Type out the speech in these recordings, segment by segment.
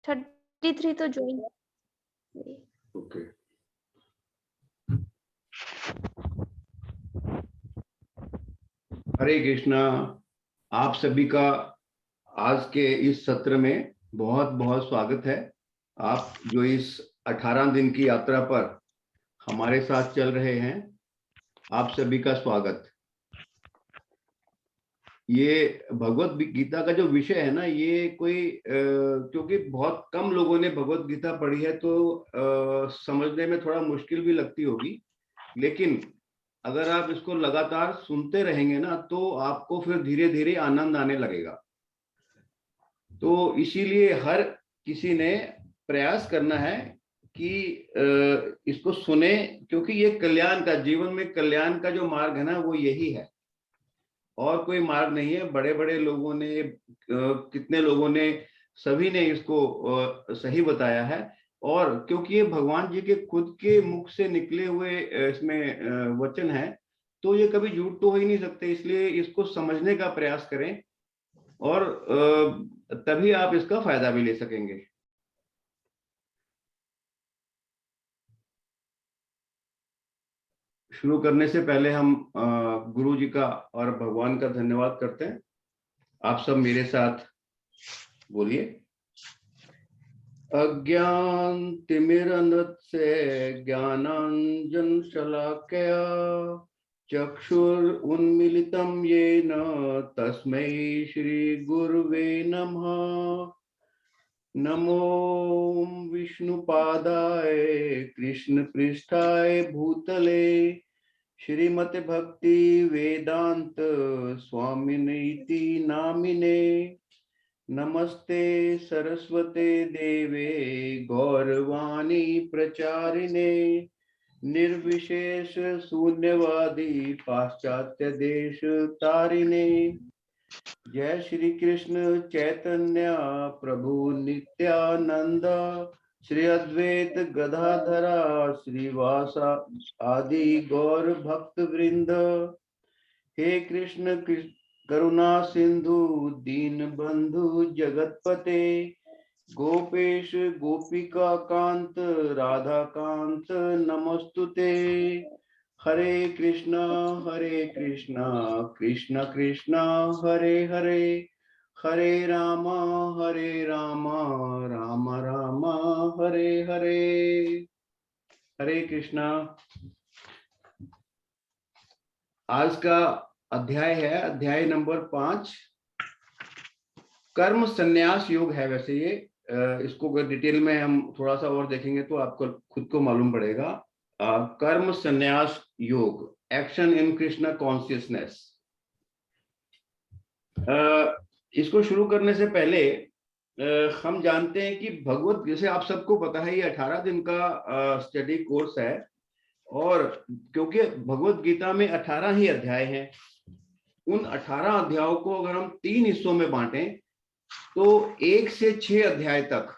33 तो join. Okay. हरे कृष्णा। आप सभी का आज के इस सत्र में बहुत बहुत स्वागत है। आप जो इस 18 दिन की यात्रा पर हमारे साथ चल रहे हैं, आप सभी का स्वागत। ये भगवत गीता का जो विषय है ना, ये कोई क्योंकि बहुत कम लोगों ने भगवत गीता पढ़ी है तो समझने में थोड़ा मुश्किल भी लगती होगी, लेकिन अगर आप इसको लगातार सुनते रहेंगे ना तो आपको फिर धीरे धीरे आनंद आने लगेगा। तो इसीलिए हर किसी ने प्रयास करना है कि इसको सुने, क्योंकि ये कल्याण का, जीवन में कल्याण का जो मार्ग है ना वो यही है, और कोई मार्ग नहीं है। बड़े बड़े लोगों ने, कितने लोगों ने, सभी ने इसको सही बताया है। और क्योंकि ये भगवान जी के खुद के मुख से निकले हुए इसमें वचन है, तो ये कभी झूठ तो हो ही नहीं सकते। इसलिए इसको समझने का प्रयास करें और तभी आप इसका फायदा भी ले सकेंगे। शुरू करने से पहले हम गुरु जी का और भगवान का धन्यवाद करते हैं। आप सब मेरे साथ बोलिए। अज्ञानतिमिरन्धस्य ज्ञानाञ्जन शलाकया चक्षुरुन्मीलितं येन तस्मै श्रीगुरुवे नमः। नमो विष्णुपादाय कृष्णपृष्ठाय भूतले श्रीमते भक्ति वेदांत स्वामिनीति नामिने। नमस्ते सरस्वते देवे गौरवाणी प्रचारिणे निर्विशेष शून्यवादी पाश्चात्य देश तारिणे। जय श्री कृष्ण चैतन्य प्रभु नित्यानंद श्री अद्वैत गदाधरा श्रीवासा आदि गौर भक्त वृंद। हे कृष्ण करुणा सिंधु दीन बंधु जगतपते गोपेश गोपिका कांत राधा कांत नमस्तुते। हरे कृष्णा कृष्ण कृष्णा हरे हरे हरे राम राम राम हरे हरे। हरे कृष्णा। आज का अध्याय है अध्याय नंबर 5, कर्म संन्यास योग है। वैसे ये इसको अगर डिटेल में हम थोड़ा सा और देखेंगे तो आपको खुद को मालूम पड़ेगा। कर्म संन्यास योग, एक्शन इन कृष्णा कॉन्शियसनेस। इसको शुरू करने से पहले हम जानते हैं कि भगवत, जैसे आप सबको पता है, ये 18 दिन का स्टडी कोर्स है। और क्योंकि भगवत गीता में 18 ही अध्याय हैं, उन 18 अध्यायों को अगर हम 3 हिस्सों में बांटें तो 1 से 6 अध्याय तक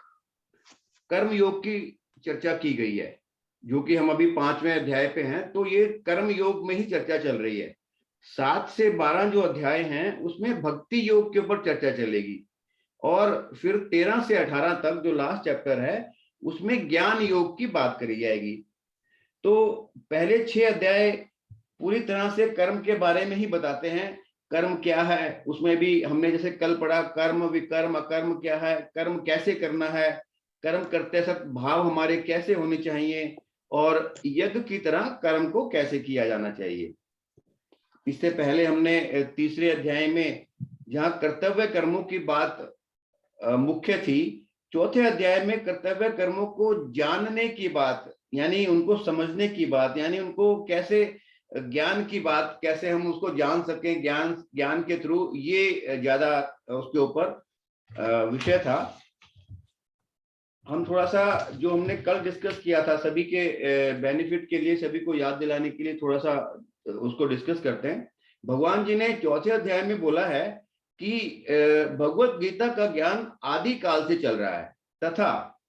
कर्म योग की चर्चा की गई है, जो कि हम अभी 5वें अध्याय पे हैं। तो ये कर्म योग में ही चर्चा चल रही है। 7 से 12 जो अध्याय हैं उसमें भक्ति योग के ऊपर चर्चा चलेगी, और फिर 13 से 18 तक जो लास्ट चैप्टर है उसमें ज्ञान योग की बात करी जाएगी। तो पहले 6 अध्याय पूरी तरह से कर्म के बारे में ही बताते हैं। कर्म क्या है, उसमें भी हमने जैसे कल पढ़ा, कर्म विकर्म अकर्म क्या है, कर्म कैसे करना है, कर्म करते समय भाव हमारे कैसे होने चाहिए, और यज्ञ की तरह कर्म को कैसे किया जाना चाहिए। इससे पहले हमने तीसरे अध्याय में जहां कर्तव्य कर्मों की बात मुख्य थी, चौथे अध्याय में कर्तव्य कर्मों को जानने की बात, यानी उनको समझने की बात, यानी उनको कैसे, ज्ञान की बात, कैसे हम उसको जान सकें, ज्ञान के थ्रू, ये ज्यादा उसके ऊपर विषय था। हम थोड़ा सा जो हमने कल डिस्कस किया था, सभी के बेनिफिट के लिए, सभी को याद दिलाने के लिए थोड़ा सा उसको डिस्कस करते हैं। भगवान जी ने चौथे अध्याय में बोला है कि भगवत गीता का ज्ञान आदि काल से चल रहा है, तथा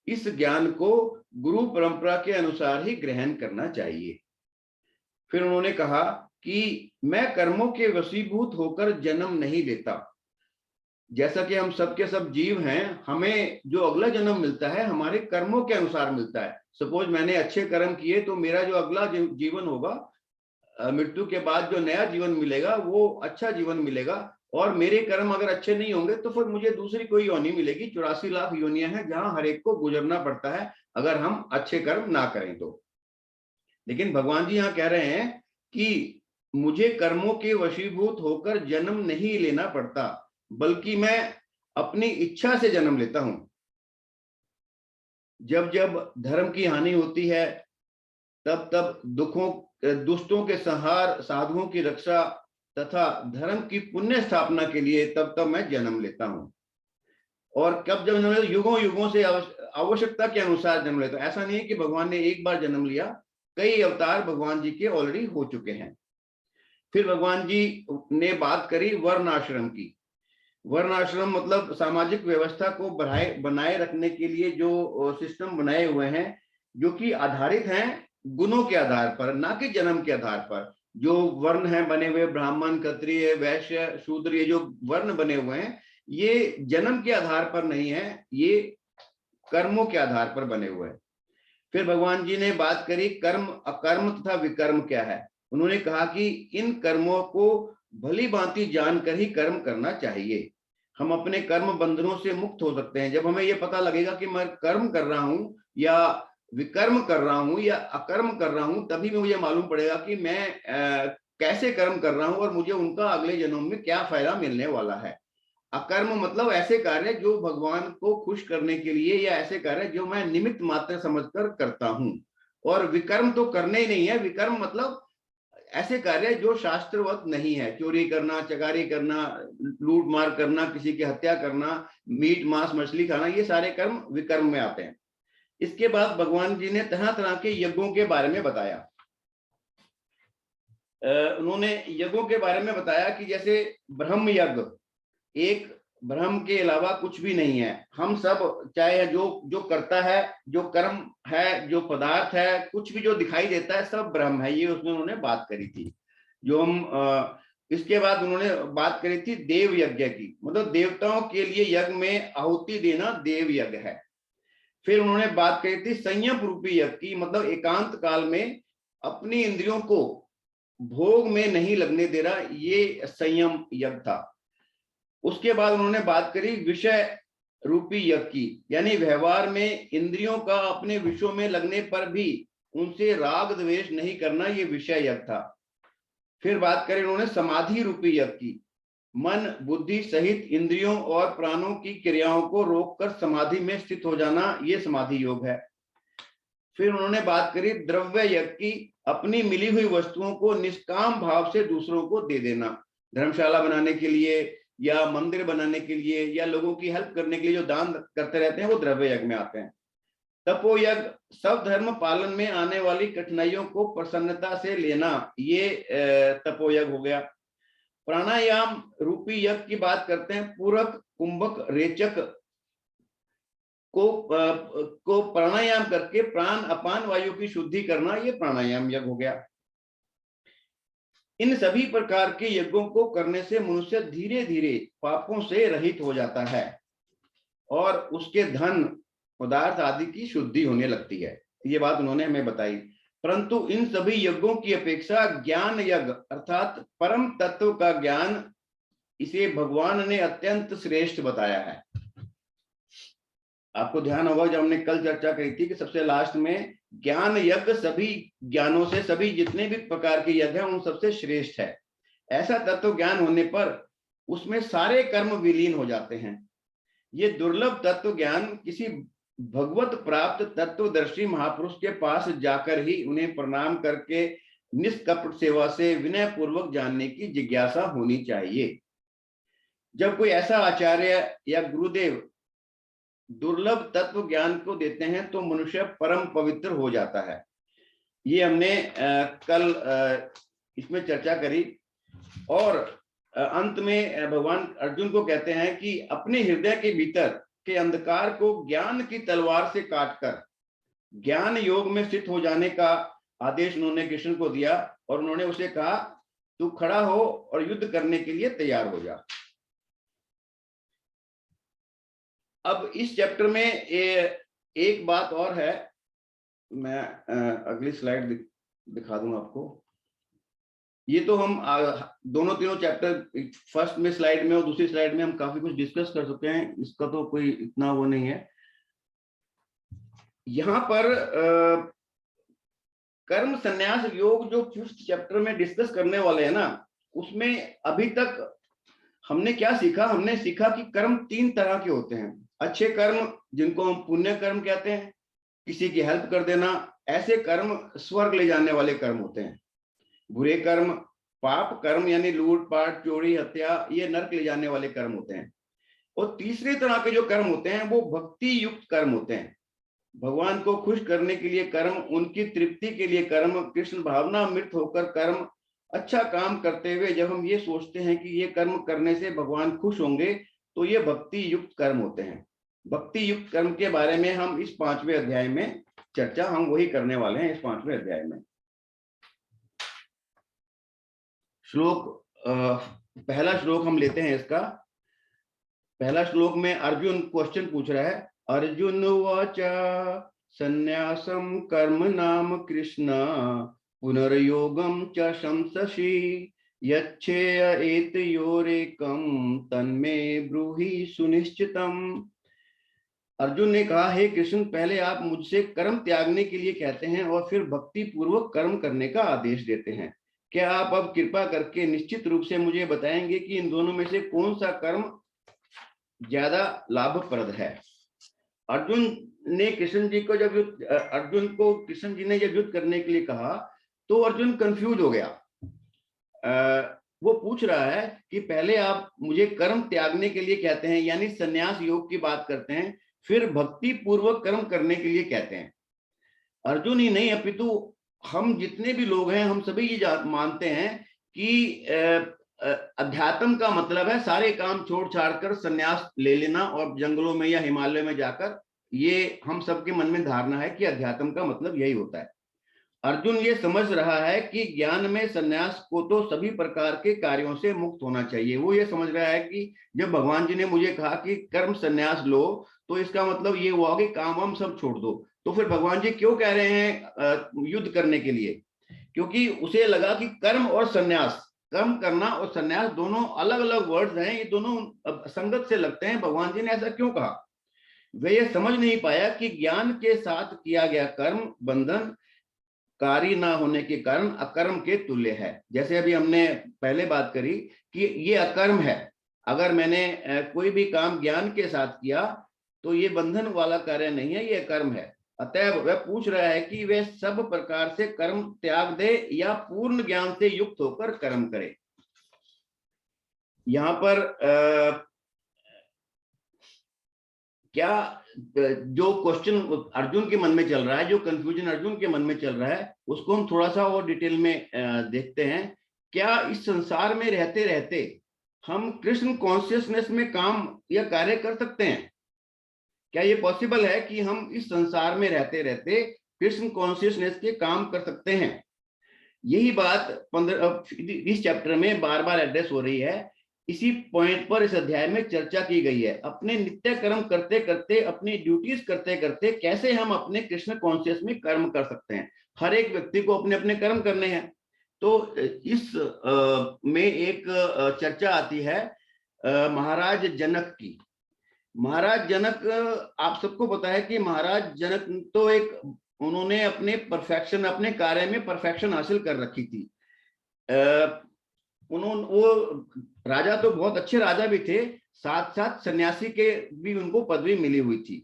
इस ज्ञान को गुरु परंपरा के अनुसार ही ग्रहण करना चाहिए। फिर उन्होंने कहा कि मैं कर्मों के वशीभूत होकर जन्म नहीं लेता। जैसा कि हम सब के सब जीव हैं, हमें जो अगला जन्म मिलता है हमारे कर्मों के अनुसार मिलता है। सपोज मैंने अच्छे कर्म किए तो मेरा जो अगला जीवन होगा, मृत्यु के बाद जो नया जीवन मिलेगा वो अच्छा जीवन मिलेगा। और मेरे कर्म अगर अच्छे नहीं होंगे तो फिर मुझे दूसरी कोई योनि मिलेगी। 84 लाख योनियां हैं जहां हर एक को गुजरना पड़ता है अगर हम अच्छे कर्म ना करें तो। लेकिन भगवान जी यहाँ कह रहे हैं कि मुझे कर्मों के वशीभूत होकर जन्म नहीं लेना पड़ता, बल्कि मैं अपनी इच्छा से जन्म लेता हूं। जब जब धर्म की हानि होती है, तब तब दुष्टों के संहार, साधुओं की रक्षा तथा धर्म की पुण्य स्थापना के लिए तब तब मैं जन्म लेता हूं। और कब जब जन्म लेता, युगों युगों से आवश्यकता के अनुसार जन्म लेता। ऐसा नहीं है कि भगवान ने एक बार जन्म लिया, कई अवतार भगवान जी के ऑलरेडी हो चुके हैं। फिर भगवान जी ने बात करी वर्ण आश्रम की। वर्ण आश्रम मतलब सामाजिक व्यवस्था को बनाए रखने के लिए जो सिस्टम बनाए हुए हैं, जो कि आधारित हैं गुणों के आधार पर, ना कि जन्म के आधार पर। जो वर्ण हैं बने हुए, ब्राह्मण, क्षत्रिय, वैश्य, शूद्र, ये जो वर्ण बने हुए हैं ये जन्म के आधार पर नहीं है, ये कर्मों के आधार पर बने हुए हैं। फिर भगवान जी ने बात करी कर्म, अकर्म तथा विकर्म क्या है। उन्होंने कहा कि इन कर्मों को भली भांति जानकर ही कर्म करना चाहिए। हम अपने कर्म बंधनों से मुक्त हो सकते हैं जब हमें यह पता लगेगा कि मैं कर्म कर रहा हूं या विकर्म कर रहा हूं या अकर्म कर रहा हूं। तभी मुझे मालूम पड़ेगा कि मैं कैसे कर्म कर रहा हूं और मुझे उनका अगले जन्म में क्या फायदा मिलने वाला है। अकर्म मतलब ऐसे कार्य जो भगवान को खुश करने के लिए, या ऐसे कार्य जो मैं निमित्त मात्र समझकर करता हूं। और विकर्म तो करने ही नहीं है। विकर्म मतलब ऐसे कार्य जो शास्त्रवत नहीं है, चोरी करना, चकारी करना, लूट मार करना, किसी की हत्या करना, मीट मांस मछली खाना, ये सारे कर्म विकर्म में आते हैं। इसके बाद भगवान जी ने तरह तरह के यज्ञों के बारे में बताया। उन्होंने यज्ञों के बारे में बताया कि जैसे ब्रह्म यज्ञ, एक ब्रह्म के अलावा कुछ भी नहीं है। हम सब चाहे जो जो करता है, जो कर्म है, जो पदार्थ है, कुछ भी जो दिखाई देता है सब ब्रह्म है। ये उसमें उन्होंने बात करी थी। जो हम इसके बाद उन्होंने बात करी थी देव यज्ञ की, मतलब देवताओं के लिए यज्ञ में आहुति देना देव यज्ञ है। फिर उन्होंने बात करी थी संयम रूपी यज्ञ की, मतलब एकांत काल में अपनी इंद्रियों को भोग में नहीं लगने दे रहा, ये संयम यज्ञ था। उसके बाद उन्होंने बात करी विषय रूपी यज्ञ की, यानी व्यवहार में इंद्रियों का अपने विषयों में लगने पर भी उनसे राग द्वेष नहीं करना, ये विषय यज्ञ था। फिर बात करें उन्होंने समाधि रूपी यज्ञ की, मन बुद्धि सहित इंद्रियों और प्राणों की क्रियाओं को रोककर समाधि में स्थित हो जाना, ये समाधि योग है। फिर उन्होंने बात करी द्रव्य यज्ञ की, अपनी मिली हुई वस्तुओं को निष्काम भाव से दूसरों को दे देना। धर्मशाला बनाने के लिए या मंदिर बनाने के लिए या लोगों की हेल्प करने के लिए जो दान करते रहते हैं वो द्रव्य यज्ञ में आते हैं। तपो यज्ञ, सब धर्म पालन में आने वाली कठिनाइयों को प्रसन्नता से लेना, ये तपो यज्ञ हो गया। प्राणायाम रूपी यज्ञ की बात करते हैं, पूरक, कुंभक, रेचक को प्राणायाम करके प्राण अपान वायु की शुद्धि करना, ये प्राणायाम यज्ञ हो गया। इन सभी प्रकार के यज्ञों को करने से मनुष्य धीरे धीरे पापों से रहित हो जाता है और उसके धन पदार्थ आदि की शुद्धि होने लगती है। ये बात उन्होंने हमें बताई। परंतु इन सभी यज्ञों की अपेक्षा ज्ञान यज्ञ अर्थात परम तत्व का ज्ञान, इसे भगवान ने अत्यंत श्रेष्ठ बताया है। आपको ध्यान होगा जब हमने कल चर्चा करी थी कि सबसे लास्ट में ज्ञान यज्ञ सभी ज्ञानों से, सभी जितने भी प्रकार के यज्ञ हैं उन सबसे श्रेष्ठ है। ऐसा तत्व ज्ञान होने पर उसमें सारे कर्म विलीन हो जाते हैं। ये दुर्लभ तत्व ज्ञान किसी भगवत प्राप्त तत्वदर्शी महापुरुष के पास जाकर ही उन्हें प्रणाम करके निष्कपट सेवा से विनय पूर्वक जानने की जिज्ञासा होनी चाहिए। जब कोई ऐसा आचार्य या गुरुदेव दुर्लभ तत्व ज्ञान को देते हैं तो मनुष्य परम पवित्र हो जाता है। ये हमने कल इसमें चर्चा करी। और अंत में भगवान अर्जुन को कहते हैं कि अपने हृदय के भीतर के अंधकार को ज्ञान की तलवार से काटकर ज्ञान योग में स्थित हो जाने का आदेश उन्होंने कृष्ण को दिया और उन्होंने उसे कहा तू खड़ा हो और युद्ध करने के लिए तैयार हो जा। अब इस चैप्टर में एक बात और है, मैं अगली स्लाइड दिखा दूं आपको। ये तो हम दोनों तीनों चैप्टर फर्स्ट में स्लाइड में और दूसरी स्लाइड में हम काफी कुछ डिस्कस कर चुके हैं, इसका तो कोई इतना वो नहीं है। यहाँ पर कर्म संन्यास योग जो फिफ्थ चैप्टर में डिस्कस करने वाले हैं ना, उसमें अभी तक हमने क्या सीखा? हमने सीखा कि कर्म तीन तरह के होते हैं। अच्छे कर्म जिनको हम पुण्य कर्म कहते हैं, किसी की हेल्प कर देना, ऐसे कर्म स्वर्ग ले जाने वाले कर्म होते हैं। बुरे कर्म, पाप कर्म यानी लूट पाट चोरी हत्या, ये नरक ले जाने वाले कर्म होते हैं। और तीसरे तरह के जो कर्म होते हैं वो भक्ति युक्त कर्म होते हैं। भगवान को खुश करने के लिए कर्म, उनकी तृप्ति के लिए कर्म, कृष्ण भावना अमृत होकर कर्म, अच्छा काम करते हुए जब हम ये सोचते हैं कि ये कर्म करने से भगवान खुश होंगे, तो ये भक्ति युक्त कर्म होते हैं। भक्ति युक्त कर्म के बारे में हम इस 5वें अध्याय में चर्चा हम वही करने वाले हैं। इस 5वें अध्याय में श्लोक पहला श्लोक हम लेते हैं इसका। पहला श्लोक में अर्जुन क्वेश्चन पूछ रहा है। अर्जुन उवाच संन्यासम कर्म नाम कृष्ण पुनर्योगम च शंससि यच्छेय एतयोरेकं तन्मे ब्रूहि सुनिश्चितम। अर्जुन ने कहा, हे कृष्ण, पहले आप मुझसे कर्म त्यागने के लिए कहते हैं और फिर भक्ति पूर्वक कर्म करने का आदेश देते हैं। क्या आप अब कृपा करके निश्चित रूप से मुझे बताएंगे कि इन दोनों में से कौन सा कर्म ज्यादा लाभप्रद है? अर्जुन ने कृष्ण जी को जब अर्जुन को कृष्ण जी ने जब युद्ध करने के लिए कहा तो अर्जुन कंफ्यूज हो गया। वो पूछ रहा है कि पहले आप मुझे कर्म त्यागने के लिए कहते हैं, यानी संन्यास योग की बात करते हैं, फिर भक्ति पूर्वक कर्म करने के लिए कहते हैं। अर्जुन ही नहीं अपितु हम जितने भी लोग हैं, हम सभी ये मानते हैं कि अध्यात्म का मतलब है सारे काम छोड़ छाड़ कर संन्यास ले लेना और जंगलों में या हिमालय में जाकर, ये हम सबके मन में धारणा है कि अध्यात्म का मतलब यही होता है। अर्जुन ये समझ रहा है कि ज्ञान में संन्यास को तो सभी प्रकार के कार्यों से मुक्त होना चाहिए। वो ये समझ रहा है कि जब भगवान जी ने मुझे कहा कि कर्म संन्यास लो, तो इसका मतलब ये हुआ कि काम हम सब छोड़ दो। तो फिर भगवान जी क्यों कह रहे हैं युद्ध करने के लिए? क्योंकि उसे लगा कि कर्म और संन्यास, कर्म करना और संन्यास दोनों अलग अलग वर्ड्स हैं, ये दोनों संगत से लगते हैं। भगवान जी ने ऐसा क्यों कहा? वे ये समझ नहीं पाया कि ज्ञान के साथ किया गया कर्म बंधन कारी ना होने के कारण अकर्म के तुल्य है। जैसे अभी हमने पहले बात करी कि ये अकर्म है। अगर मैंने कोई भी काम ज्ञान के साथ किया तो ये बंधन वाला कार्य नहीं है, ये अकर्म है। अतः वह पूछ रहा है कि वे सब प्रकार से कर्म त्याग दे या पूर्ण ज्ञान से युक्त होकर कर्म करे। यहाँ पर क्या जो क्वेश्चन अर्जुन के मन में चल रहा है, जो कंफ्यूजन अर्जुन के मन में चल रहा है, उसको हम थोड़ा सा और डिटेल में देखते हैं। क्या इस संसार में रहते रहते हम कृष्ण कॉन्शियसनेस में काम या कार्य कर सकते हैं? क्या ये पॉसिबल है कि हम इस संसार में रहते रहते कृष्ण कॉन्शियसनेस के काम कर सकते हैं? यही बात इस चैप्टर में बार बार एड्रेस हो रही है। इसी पॉइंट पर इस अध्याय में चर्चा की गई है। अपने नित्य कर्म करते करते, अपनी ड्यूटीज करते करते कैसे हम अपने कृष्ण कॉन्शियस में कर्म कर सकते हैं। हर एक व्यक्ति को अपने अपने कर्म करने हैं। तो इस में एक चर्चा आती है महाराज जनक की। महाराज जनक, आप सबको पता है कि महाराज जनक तो एक, उन्होंने अपने परफेक्शन, अपने कार्य में परफेक्शन हासिल कर रखी थी। उन्होंने, वो राजा तो बहुत अच्छे राजा भी थे, साथ साथ सन्यासी के भी उनको पदवी मिली हुई थी।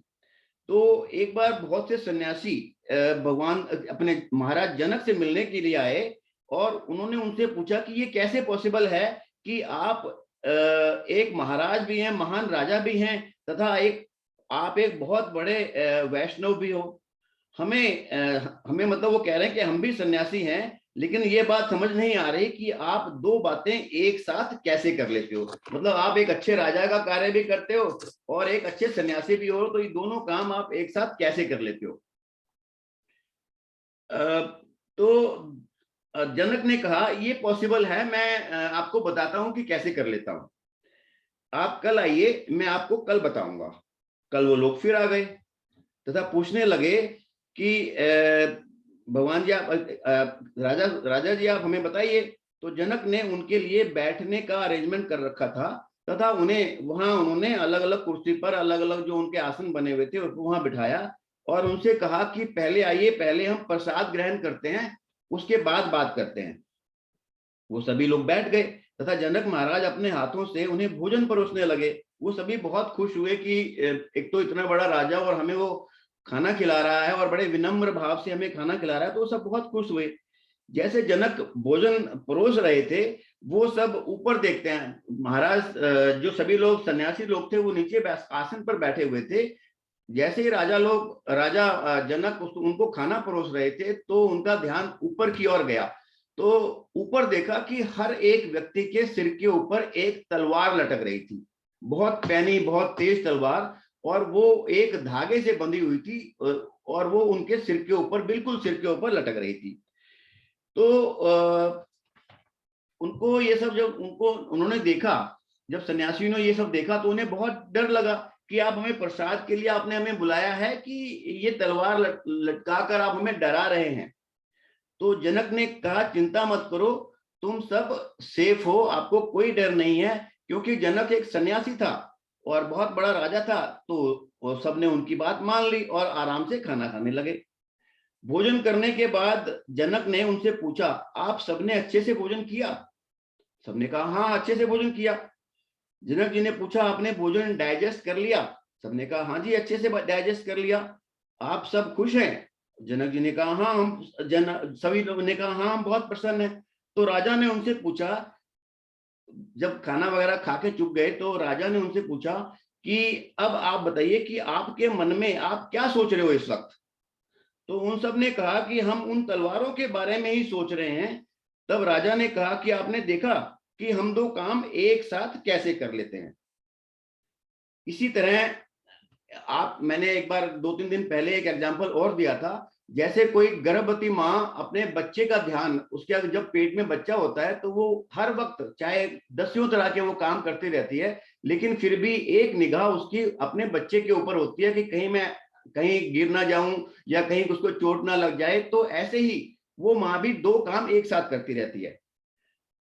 तो एक बार बहुत से सन्यासी भगवान अपने महाराज जनक से मिलने के लिए आए और उन्होंने उनसे पूछा कि ये कैसे पॉसिबल है कि आप एक महाराज भी हैं, महान राजा भी हैं, तथा आप एक बहुत बड़े वैष्णव भी हो। हमें मतलब वो कह रहे हैं कि हम भी सन्यासी हैं, लेकिन ये बात समझ नहीं आ रही कि आप दो बातें एक साथ कैसे कर लेते हो। मतलब आप एक अच्छे राजा का कार्य भी करते हो और एक अच्छे सन्यासी भी हो, तो ये दोनों काम आप एक साथ कैसे कर लेते हो? तो जनक ने कहा ये पॉसिबल है, मैं आपको बताता हूं कि कैसे कर लेता हूं। आप कल आइए, मैं आपको कल बताऊंगा। कल वो लोग फिर आ गए तथा पूछने लगे कि भगवान जी आप राजा राजा जी आप हमें बताइए। तो जनक ने उनके लिए बैठने का अरेंजमेंट कर रखा था तथा उन्हें वहां उन्होंने अलग अलग कुर्सी पर अलग अलग जो उनके आसन बने हुए थे उनको वहां बिठाया और उनसे कहा कि पहले आइए, पहले हम प्रसाद ग्रहण करते हैं, उसके बाद बात करते हैं। वो सभी लोग बैठ गए तथा जनक महाराज अपने हाथों से उन्हें भोजन परोसने लगे। वो सभी बहुत खुश हुए कि एक तो इतना बड़ा राजा और हमें वो खाना खिला रहा है और बड़े विनम्र भाव से हमें खाना खिला रहा है, तो वो सब बहुत खुश हुए। जैसे जनक भोजन परोस रहे थे, वो सब ऊपर देखते हैं। महाराज जो सभी लोग सन्यासी लोग थे वो नीचे आसन पर बैठे हुए थे। जैसे ही राजा जनक उनको खाना परोस रहे थे तो उनका ध्यान ऊपर की ओर गया। तो ऊपर देखा कि हर एक व्यक्ति के सिर के ऊपर एक तलवार लटक रही थी, बहुत पैनी बहुत तेज तलवार, और वो एक धागे से बंधी हुई थी और वो उनके सिर के ऊपर, बिल्कुल सिर के ऊपर लटक रही थी। तो उनको ये सब जब उन्होंने देखा, जब सन्यासियों ने ये सब देखा तो उन्हें बहुत डर लगा कि आप हमें प्रसाद के लिए आपने हमें बुलाया है कि ये तलवार लटका कर आप हमें डरा रहे हैं। तो जनक ने कहा चिंता मत करो, तुम सब सेफ हो, आपको कोई डर नहीं है। क्योंकि जनक एक सन्यासी था और बहुत बड़ा राजा था, तो सबने उनकी बात मान ली और आराम से खाना खाने लगे। भोजन करने के बाद जनक ने उनसे पूछा, आप सबने अच्छे से भोजन किया? सबने कहा हाँ, अच्छे से भोजन किया। जनक जी ने पूछा, आपने भोजन डाइजेस्ट कर लिया? सबने कहा हाँ जी, अच्छे से डाइजेस्ट कर लिया। आप सब खुश हैं? जनक जी ने कहा हाँ, सभी लोगों ने कहा हाँ, हम बहुत प्रसन्न हैं। तो राजा ने उनसे पूछा, जब खाना वगैरह खा के चुप गए तो राजा ने उनसे पूछा कि अब आप बताइए कि आपके मन में आप क्या सोच रहे हो इस वक्त? तो उन सब ने कहा कि हम उन तलवारों के बारे में ही सोच रहे हैं। तब राजा ने कहा कि आपने देखा कि हम दो काम एक साथ कैसे कर लेते हैं। इसी तरह मैंने एक बार 2-3 दिन पहले एक एग्जांपल और दिया था। जैसे कोई गर्भवती माँ अपने बच्चे का ध्यान, उसके जब पेट में बच्चा होता है तो वो हर वक्त चाहे दसियों तरह के वो काम करती रहती है, लेकिन फिर भी एक निगाह उसकी अपने बच्चे के ऊपर होती है कि कहीं गिर ना जाऊं या कहीं उसको चोट ना लग जाए। तो ऐसे ही वो माँ भी दो काम एक साथ करती रहती है।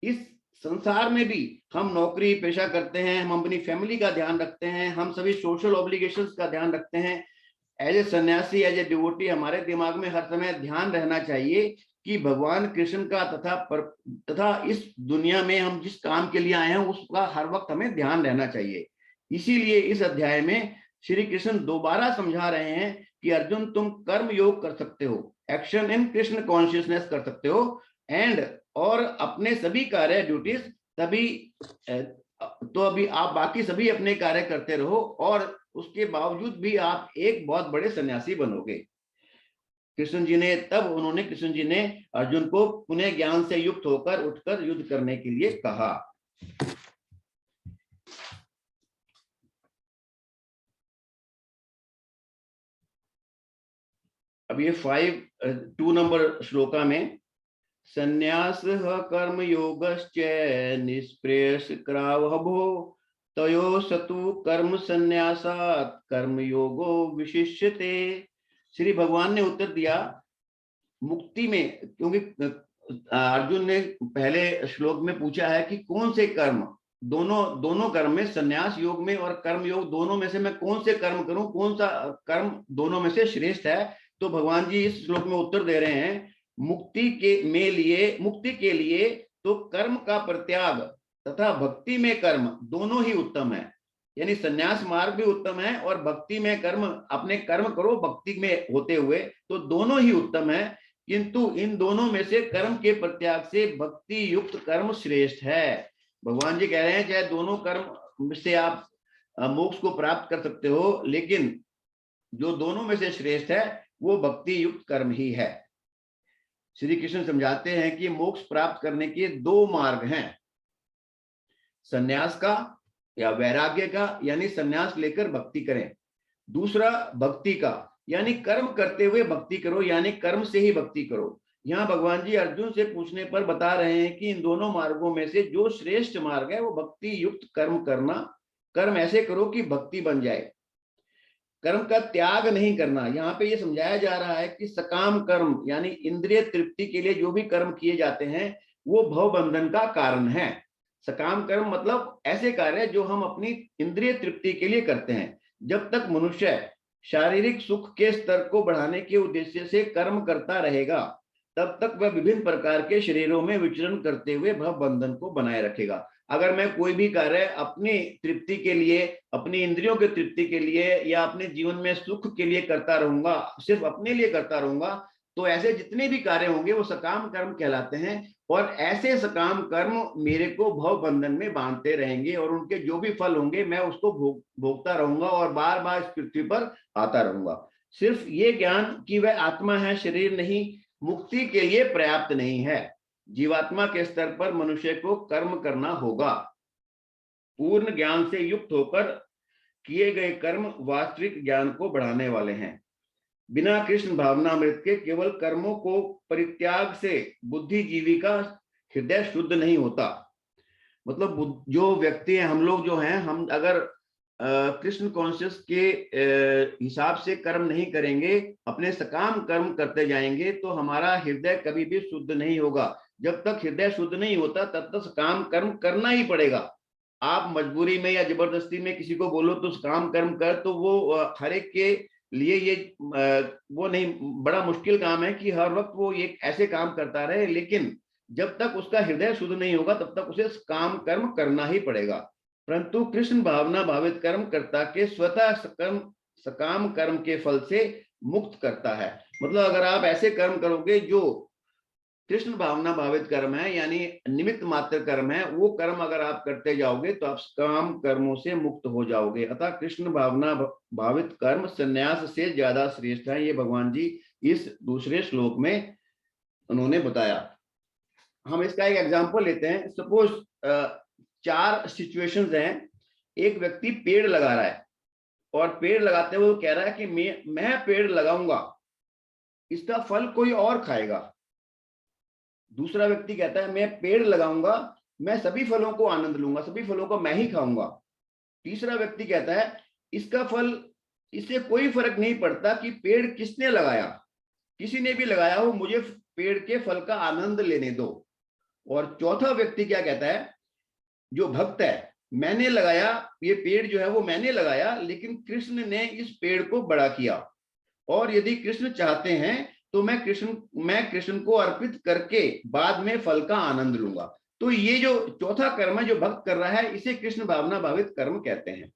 इस संसार में भी हम नौकरी पेशा करते हैं, हम अपनी फैमिली का ध्यान रखते हैं, हम सभी सोशल ऑब्लिगेशंस का ध्यान रखते हैं। एज ए सन्यासी, एज ए डिवोटी, हमारे दिमाग में हर समय ध्यान रहना चाहिए कि भगवान कृष्ण का तथा इस दुनिया में हम जिस काम के लिए आए हैं उसका हर वक्त हमें ध्यान रहना चाहिए। इसीलिए इस अध्याय में श्री कृष्ण दोबारा समझा रहे हैं कि अर्जुन, तुम कर्म योग कर सकते हो, एक्शन इन कृष्ण कॉन्शियसनेस कर सकते हो, एंड और अपने सभी कार्य ड्यूटीज तभी तो अभी आप बाकी सभी अपने कार्य करते रहो और उसके बावजूद भी आप एक बहुत बड़े सन्यासी बनोगे। कृष्ण जी ने अर्जुन को पुनः ज्ञान से युक्त होकर उठकर युद्ध करने के लिए कहा। अब ये 2 नंबर श्लोका में संन्यास कर्म योगश्च निष्प्रेष क्रावभो तयो सतु कर्म संन्यासात् कर्म योगो विशिष्यते। श्री भगवान ने उत्तर दिया, मुक्ति में, क्योंकि अर्जुन ने पहले श्लोक में पूछा है कि कौन से कर्म, दोनों कर्म में, संन्यास योग में और कर्म योग दोनों में से मैं कौन से कर्म करूं, कौन सा कर्म दोनों में से श्रेष्ठ है? तो भगवान जी इस श्लोक में उत्तर दे रहे हैं, मुक्ति के लिए तो कर्म का परित्याग तथा भक्ति में कर्म दोनों ही उत्तम है। यानी संन्यास मार्ग भी उत्तम है और भक्ति में कर्म, अपने कर्म करो भक्ति में होते हुए, तो दोनों ही उत्तम है। किंतु इन दोनों में से कर्म के परित्याग से भक्ति युक्त कर्म श्रेष्ठ है। भगवान जी कह रहे हैं चाहे दोनों कर्म से आप मोक्ष को प्राप्त कर सकते हो, लेकिन जो दोनों में से श्रेष्ठ है वो भक्ति युक्त कर्म ही है। श्री कृष्ण समझाते हैं कि मोक्ष प्राप्त करने के 2 मार्ग हैं, संन्यास का या वैराग्य का, यानी संन्यास लेकर भक्ति करें। दूसरा भक्ति का, यानी कर्म करते हुए भक्ति करो, यानी कर्म से ही भक्ति करो। यहाँ भगवान जी अर्जुन से पूछने पर बता रहे हैं कि इन दोनों मार्गों में से जो श्रेष्ठ मार्ग है वो भक्ति युक्त कर्म करना, कर्म ऐसे करो कि भक्ति बन जाए। कर्म का त्याग नहीं करना। यहाँ पे ये समझाया जा रहा है कि सकाम कर्म यानी इंद्रिय तृप्ति के लिए जो भी कर्म किए जाते हैं वो भव बंधन का कारण है। सकाम कर्म मतलब ऐसे कार्य जो हम अपनी इंद्रिय तृप्ति के लिए करते हैं। जब तक मनुष्य शारीरिक सुख के स्तर को बढ़ाने के उद्देश्य से कर्म करता रहेगा तब तक वह विभिन्न प्रकार के शरीरों में विचरण करते हुए भव बंधन को बनाए रखेगा। अगर मैं कोई भी कार्य अपनी तृप्ति के लिए, अपनी इंद्रियों की तृप्ति के लिए या अपने जीवन में सुख के लिए करता रहूंगा, सिर्फ अपने लिए करता रहूंगा, तो ऐसे जितने भी कार्य होंगे वो सकाम कर्म कहलाते हैं। और ऐसे सकाम कर्म मेरे को भव बंधन में बांधते रहेंगे और उनके जो भी फल होंगे मैं उसको भोगता रहूंगा और बार बार इस पृथ्वी पर आता रहूंगा। सिर्फ ये ज्ञान कि वह आत्मा है, शरीर नहीं, मुक्ति के लिए पर्याप्त नहीं है। जीवात्मा के स्तर पर मनुष्य को कर्म करना होगा। पूर्ण ज्ञान से युक्त होकर किए गए कर्म वास्तविक ज्ञान को बढ़ाने वाले हैं। बिना कृष्ण भावनामृत के केवल कर्मों को परित्याग से बुद्धिजीवी का हृदय शुद्ध नहीं होता। मतलब जो व्यक्ति हैं, हम लोग जो हैं, हम अगर कृष्ण कॉन्शियस के हिसाब से कर्म नहीं करेंगे, अपने सकाम कर्म करते जाएंगे, तो हमारा हृदय कभी भी शुद्ध नहीं होगा। जब तक हृदय शुद्ध नहीं होता तब तक सकाम कर्म करना ही पड़ेगा। आप मजबूरी में या जबरदस्ती में किसी को बोलो तो सकाम कर्म कर, तो वो हर एक के लिए ये वो नहीं, बड़ा मुश्किल काम है कि हर वक्त वो ये ऐसे काम करता रहे। लेकिन जब तक उसका हृदय शुद्ध नहीं होगा तब तक उसे काम कर्म करना ही पड़ेगा। परंतु कृष्ण भावना भावित कर्म कर्ता के स्वतः सकाम कर्म के फल से मुक्त करता है। मतलब अगर आप ऐसे कर्म करोगे जो कृष्ण भावना भावित कर्म है, यानी निमित्त मात्र कर्म है, वो कर्म अगर आप करते जाओगे तो आप काम कर्मों से मुक्त हो जाओगे। अतः कृष्ण भावना भावित कर्म संन्यास से ज्यादा श्रेष्ठ है। ये भगवान जी इस दूसरे श्लोक में उन्होंने बताया। हम इसका एक एग्जांपल लेते हैं। सपोज 4 सिचुएशंस हैं। एक व्यक्ति पेड़ लगा रहा है और पेड़ लगाते हुए वो कह रहा है कि मैं पेड़ लगाऊंगा, इसका फल कोई और खाएगा। दूसरा व्यक्ति कहता है मैं पेड़ लगाऊंगा, मैं सभी फलों को आनंद लूंगा, सभी फलों को मैं ही खाऊंगा। तीसरा व्यक्ति कहता है इसका फल, इससे कोई फर्क नहीं पड़ता कि पेड़ किसने लगाया, किसी ने भी लगाया हो, मुझे पेड़ के फल का आनंद लेने दो। और चौथा व्यक्ति क्या कहता है, जो भक्त है, मैंने लगाया, ये पेड़ जो है वो मैंने लगाया, लेकिन कृष्ण ने इस पेड़ को बड़ा किया और यदि कृष्ण चाहते हैं तो मैं कृष्ण को अर्पित करके बाद में फल का आनंद लूंगा। तो ये जो चौथा कर्म है जो भक्त कर रहा है, इसे कृष्ण भावना भावित कर्म कहते हैं।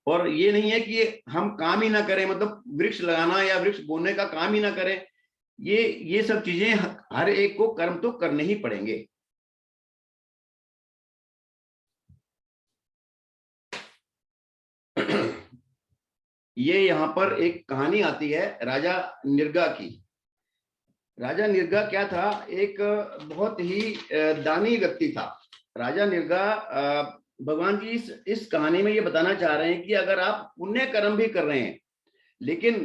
और ये नहीं है कि हम काम ही ना करें, मतलब वृक्ष लगाना या वृक्ष बोने का काम ही ना करें। ये सब चीजें हर एक को कर्म तो करने ही पड़ेंगे। ये यहाँ पर एक कहानी आती है राजा निर्गा की। राजा निर्गा क्या था, एक बहुत ही दानी व्यक्ति था। राजा निर्गा, भगवान जी इस कहानी में ये बताना चाह रहे हैं कि अगर आप पुण्य कर्म भी कर रहे हैं, लेकिन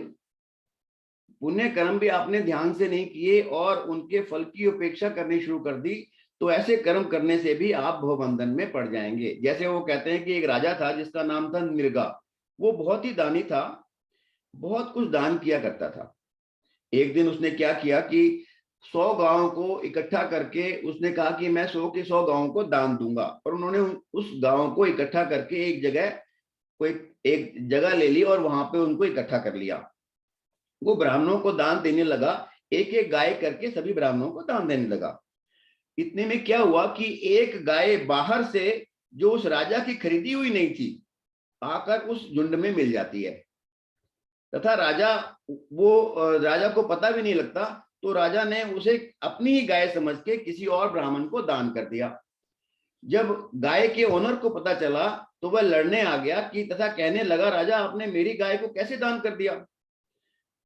पुण्य कर्म भी आपने ध्यान से नहीं किए और उनके फल की उपेक्षा करनी शुरू कर दी, तो ऐसे कर्म करने से भी आप भवबंधन में पड़ जाएंगे। जैसे वो कहते हैं कि एक राजा था जिसका नाम था निर्गा। वो बहुत ही दानी था, बहुत कुछ दान किया करता था। एक दिन उसने क्या किया कि 100 गांवों को इकट्ठा करके उसने कहा कि मैं 100 के 100 गांवों को दान दूंगा। और उन्होंने उस गांवों को इकट्ठा करके एक जगह ले ली और वहां पे उनको इकट्ठा कर लिया। वो ब्राह्मणों को दान देने लगा, एक एक गाय करके सभी ब्राह्मणों को दान देने लगा। इतने में क्या हुआ कि एक गाय बाहर से जो उस राजा की खरीदी हुई नहीं थी, आकर उस झुंड में मिल जाती है तथा राजा को पता भी नहीं लगता। तो राजा ने उसे अपनी ही गाय समझ के किसी और ब्राह्मण को दान कर दिया। जब गाय के ओनर को पता चला तो वह लड़ने आ गया कि तथा कहने लगा, राजा आपने मेरी गाय को कैसे दान कर दिया।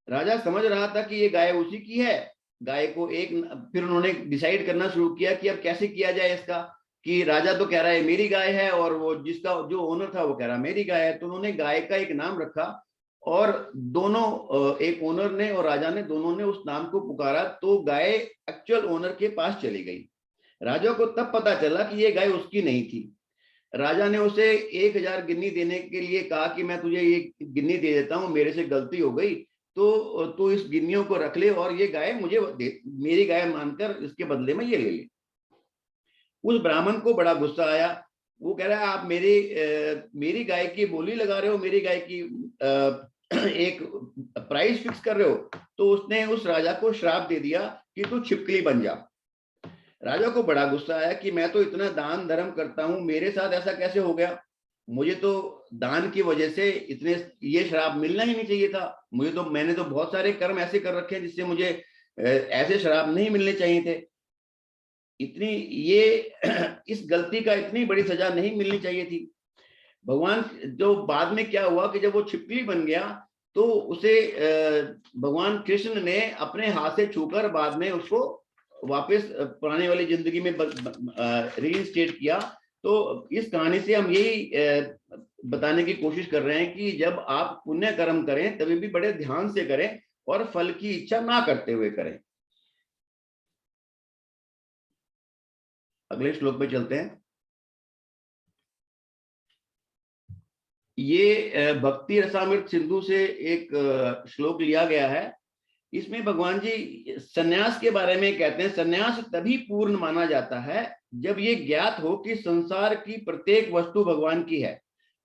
राजा समझ रहा था कि ये गाय उसी की है। गाय को फिर उन्होंने डिसाइड करना शुरू किया कि अब कैसे किया जाए इसका, कि राजा तो कह रहा है मेरी गाय है और वो जिसका जो ओनर था वो कह रहा मेरी गाय है। तो उन्होंने गाय का एक नाम रखा और दोनों, एक ओनर ने और राजा ने, दोनों ने उस नाम को पुकारा तो गाय एक्चुअल ओनर के पास चली गई। राजा को तब पता चला कि ये गाय उसकी नहीं थी। राजा ने उसे 1000 गिन्नी देने के लिए कहा कि मैं तुझे ये गिन्नी दे देता हूँ, मेरे से गलती हो गई, तो तू इस गिन्नियों को रख ले और ये गाय मुझे दे, मेरी गाय मानकर इसके बदले में ये ले ले। उस ब्राह्मण को बड़ा गुस्सा आया। वो कह रहा है आप मेरी गाय की बोली लगा रहे हो, मेरी गाय की एक प्राइस फिक्स कर रहे हो। तो उसने उस राजा को श्राप दे दिया कि तू छिपकली बन जा। राजा को बड़ा गुस्सा आया कि मैं तो इतना दान धर्म करता हूं, मेरे साथ ऐसा कैसे हो गया, मुझे तो दान की वजह से इतने ये श्राप मिलना ही नहीं चाहिए था, मैंने तो बहुत सारे कर्म ऐसे कर रखे हैं जिससे मुझे ऐसे श्राप नहीं मिलने चाहिए थे, इतनी ये इस गलती का इतनी बड़ी सजा नहीं मिलनी चाहिए थी। भगवान जो बाद में क्या हुआ कि जब वो छिपकली बन गया तो उसे भगवान कृष्ण ने अपने हाथ से छूकर बाद में उसको वापस पुराने वाली जिंदगी में रीइंस्टेट किया। तो इस कहानी से हम यही बताने की कोशिश कर रहे हैं कि जब आप पुण्य कर्म करें तभी भी बड़े ध्यान से करें और फल की इच्छा ना करते हुए करें। अगले श्लोक पे चलते हैं। ये भक्ति रसामृत सिंधु से एक श्लोक लिया गया है। इसमें भगवान जी सन्यास के बारे में कहते हैं, सन्यास तभी पूर्ण माना जाता है जब ये ज्ञात हो कि संसार की प्रत्येक वस्तु भगवान की है।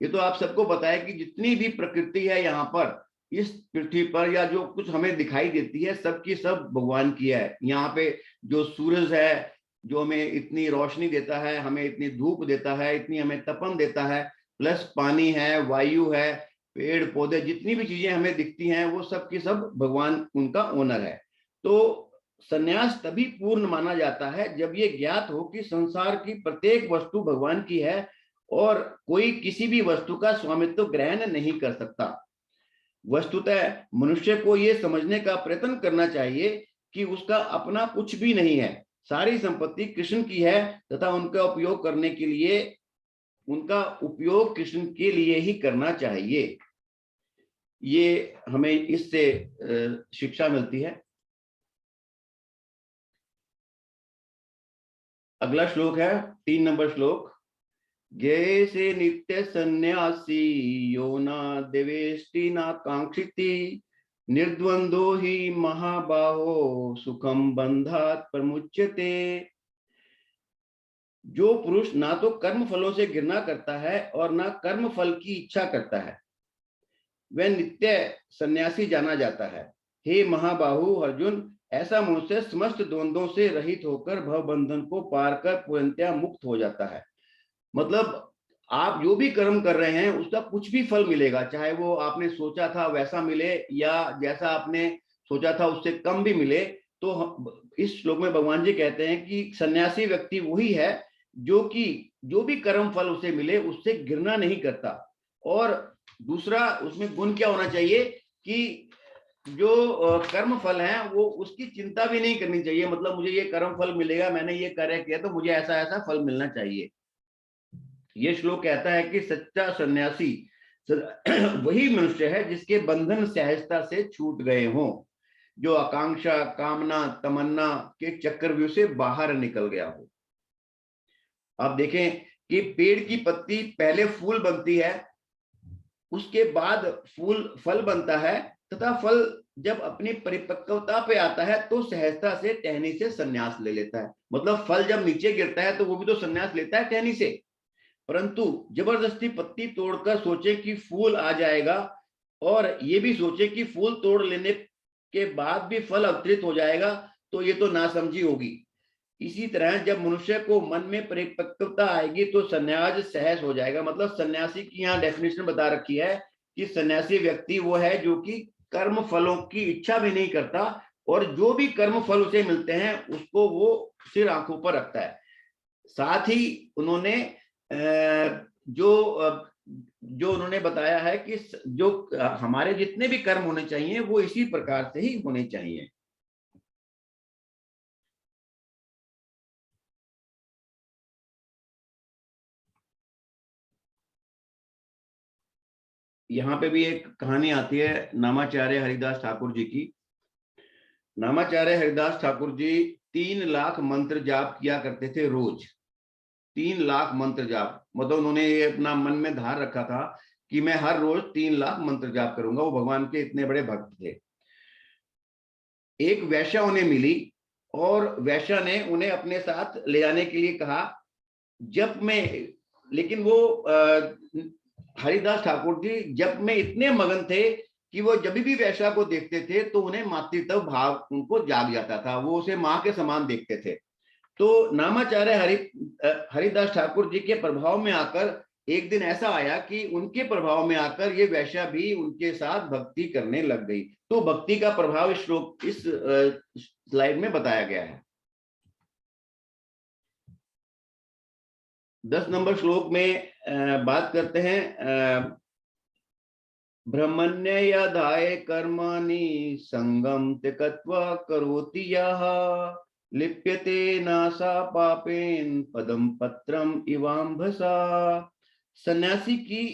ये तो आप सबको पता है कि जितनी भी प्रकृति है यहाँ पर इस पृथ्वी पर या जो कुछ हमें दिखाई देती है सबकी सब भगवान की है। यहाँ पे जो सूरज है जो हमें इतनी रोशनी देता है, हमें इतनी धूप देता है, इतनी हमें तपन देता है, प्लस पानी है, वायु है, पेड़ पौधे, जितनी भी चीजें हमें दिखती हैं वो सब की सब भगवान उनका ओनर है। तो सन्यास तभी पूर्ण माना जाता है जब ये ज्ञात हो कि संसार की प्रत्येक वस्तु भगवान की है और कोई किसी भी वस्तु का स्वामित्व ग्रहण नहीं कर सकता। वस्तुतः मनुष्य को ये समझने का प्रयत्न करना चाहिए कि उसका अपना कुछ भी नहीं है, सारी संपत्ति कृष्ण की है तथा उनका उपयोग करने के लिए उनका उपयोग कृष्ण के लिए ही करना चाहिए। ये हमें इससे शिक्षा मिलती है। अगला श्लोक है 3 नंबर श्लोक। ज्ञे से नित्य सन्यासी यो ना देवेष्टि ना कांक्षिति निर्द्वंदो ही महाबाहो सुखम बंधात प्रमुच्यते। जो पुरुष ना तो कर्म फलों से घृणा करता है और ना कर्म फल की इच्छा करता है वह नित्य सन्यासी जाना जाता है। हे महाबाहु अर्जुन, ऐसा मनुष्य समस्त द्वंद्वों से रहित होकर भव बंधन को पार कर पूर्णतया मुक्त हो जाता है। मतलब आप जो भी कर्म कर रहे हैं उसका कुछ भी फल मिलेगा, चाहे वो आपने सोचा था वैसा मिले या जैसा आपने सोचा था उससे कम भी मिले। तो इस श्लोक में भगवान जी कहते हैं कि सन्यासी व्यक्ति वही है जो भी कर्म फल उसे मिले उससे घृणा नहीं करता। और दूसरा उसमें गुण क्या होना चाहिए कि जो कर्म फल है वो उसकी चिंता भी नहीं करनी चाहिए। मतलब मुझे ये कर्म फल मिलेगा, मैंने ये कार्य किया तो मुझे ऐसा ऐसा फल मिलना चाहिए। ये श्लोक कहता है कि सच्चा सन्यासी वही मनुष्य है जिसके बंधन सहजता से छूट गए हों, जो आकांक्षा कामना तमन्ना के चक्रव्यूह से बाहर निकल गया हो। आप देखें कि पेड़ की पत्ती पहले फूल बनती है, उसके बाद फल बनता है तथा फल जब अपनी परिपक्वता पे आता है तो सहजता से टहनी से संन्यास ले लेता है। मतलब फल जब नीचे गिरता है तो वो भी तो संन्यास लेता है टहनी से, परंतु जबरदस्ती पत्ती तोड़कर सोचे कि फूल आ जाएगा और ये भी सोचे कि फूल तोड़ लेने के बाद भी फल अवतरित हो जाएगा, तो ये तो नासमझी होगी। इसी तरह जब मनुष्य को मन में परिपक्वता आएगी तो सन्यास सहज हो जाएगा। मतलब सन्यासी की यहाँ डेफिनेशन बता रखी है कि सन्यासी व्यक्ति वो है जो कि कर्म फलों की इच्छा भी नहीं करता और जो भी कर्म फल उसे मिलते हैं उसको वो सिर आंखों पर रखता है। साथ ही उन्होंने जो उन्होंने बताया है कि जो हमारे जितने भी कर्म होने चाहिए वो इसी प्रकार से ही होने चाहिए। यहाँ पे भी एक कहानी आती है नामाचार्य हरिदास ठाकुर जी की। नामाचार्य हरिदास ठाकुर जी 3 लाख मंत्र जाप किया करते थे रोज। 3 लाख मंत्र जाप, मतलब उन्होंने ये अपना मन में धार रखा था कि मैं हर रोज 3 लाख मंत्र जाप करूंगा। वो भगवान के इतने बड़े भक्त थे। एक वैश्या उन्हें मिली और वैश्या ने उन्हें अपने साथ ले जाने के लिए कहा। जब मैं, लेकिन वो हरिदास ठाकुर जी जब में इतने मगन थे कि वो जब भी वैश्या को देखते थे तो उन्हें मातृत्व भाव उनको जाग जाता था, वो उसे माँ के समान देखते थे। तो नामाचार्य हरिदास ठाकुर जी के प्रभाव में आकर एक दिन ऐसा आया कि उनके प्रभाव में आकर ये वैश्या भी उनके साथ भक्ति करने लग गई। तो भक्ति का प्रभाव इस श्लोक, इस स्लाइड में बताया गया है। 10 नंबर श्लोक में बात करते हैं ब्रह्मण्ययधाय कर्माणि संगम त्यक्त्वा करोति यः लिप्यते नासा पापेन पदम पत्रम इवाम्भसा। सन्यासी की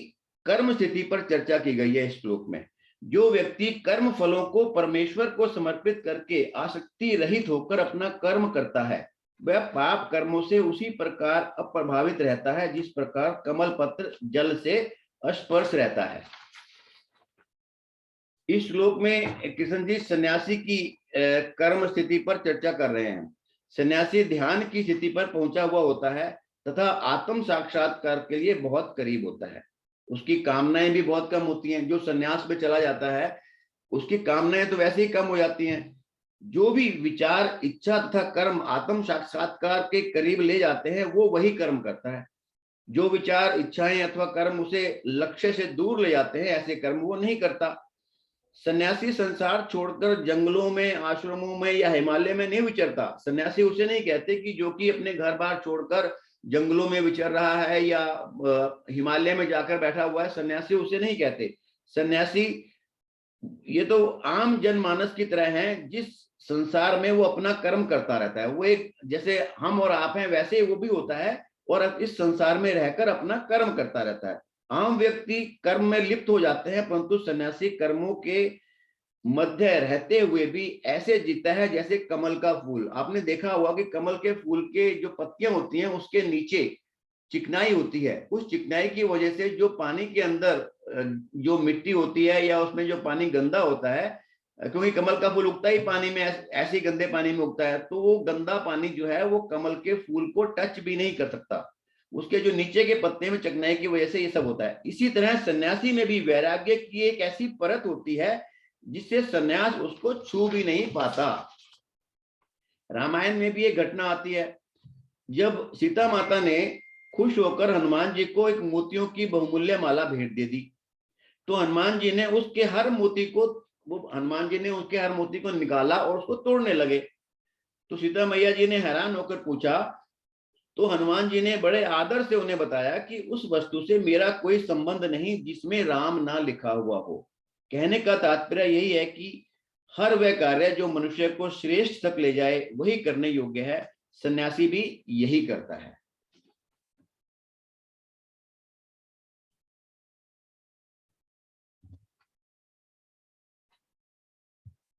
कर्म स्थिति पर चर्चा की गई है इस श्लोक में। जो व्यक्ति कर्म फलों को परमेश्वर को समर्पित करके आसक्ति रहित होकर अपना कर्म करता है, वह पाप कर्मों से उसी प्रकार अप्रभावित रहता है जिस प्रकार कमल पत्र जल से अस्पर्श रहता है। इस श्लोक में कृष्ण जी सन्यासी की कर्म स्थिति पर चर्चा कर रहे हैं। सन्यासी ध्यान की स्थिति पर पहुंचा हुआ होता है तथा आत्म साक्षात्कार के लिए बहुत करीब होता है। उसकी कामनाएं भी बहुत कम होती हैं। जो सन्यास में चला जाता है उसकी कामनाएं तो वैसे ही कम हो जाती हैं। जो भी विचार, इच्छा तथा कर्म आत्म साक्षात्कार के करीब ले जाते हैं वो वही कर्म करता है। जो विचार, इच्छाएं अथवा कर्म उसे लक्ष्य से दूर ले जाते हैं, ऐसे कर्म वो नहीं करता। सन्यासी संसार छोड़कर जंगलों में, आश्रमों में या हिमालय में नहीं विचरता। सन्यासी उसे नहीं कहते कि जो कि अपने घर बार छोड़कर जंगलों में विचर रहा है या हिमालय में जाकर बैठा हुआ है, सन्यासी उसे नहीं कहते। सन्यासी ये तो आम जनमानस की तरह है, जिस संसार में वो अपना कर्म करता रहता है। वो एक, जैसे हम और आप हैं वैसे वो भी होता है और इस संसार में रहकर अपना कर्म करता रहता है। आम व्यक्ति कर्म में लिप्त हो जाते हैं, परंतु सन्यासी कर्मों के मध्य रहते हुए भी ऐसे जीता है जैसे कमल का फूल। आपने देखा होगा कि कमल के फूल के जो पत्तियां होती हैं उसके नीचे चिकनाई होती है। उस चिकनाई की वजह से जो पानी के अंदर जो मिट्टी होती है या उसमें जो पानी गंदा होता है, क्योंकि कमल का फूल उगता ही पानी में, ऐसे गंदे पानी में उगता है, तो वो गंदा पानी जो है वो कमल के फूल को टच भी नहीं कर सकता। उसके जो नीचे के पत्ते में चिकनाई की वजह से ये सब होता है। इसी तरह सन्यासी में भी वैराग्य की एक ऐसी परत होती है जिससे सन्यास उसको छू भी नहीं पाता। रामायण में भी एक घटना आती है, जब सीता माता ने खुश होकर हनुमान जी को एक मोतियों की बहुमूल्य माला भेंट दे दी, तो हनुमान जी ने उसके हर मोती को निकाला और उसको तोड़ने लगे। तो सीता मैया जी ने हैरान होकर पूछा, तो हनुमान जी ने बड़े आदर से उन्हें बताया कि उस वस्तु से मेरा कोई संबंध नहीं जिसमें राम ना लिखा हुआ हो। कहने का तात्पर्य यही है कि हर वह कार्य जो मनुष्य को श्रेष्ठ तक ले जाए वही करने योग्य है। सन्यासी भी यही करता है।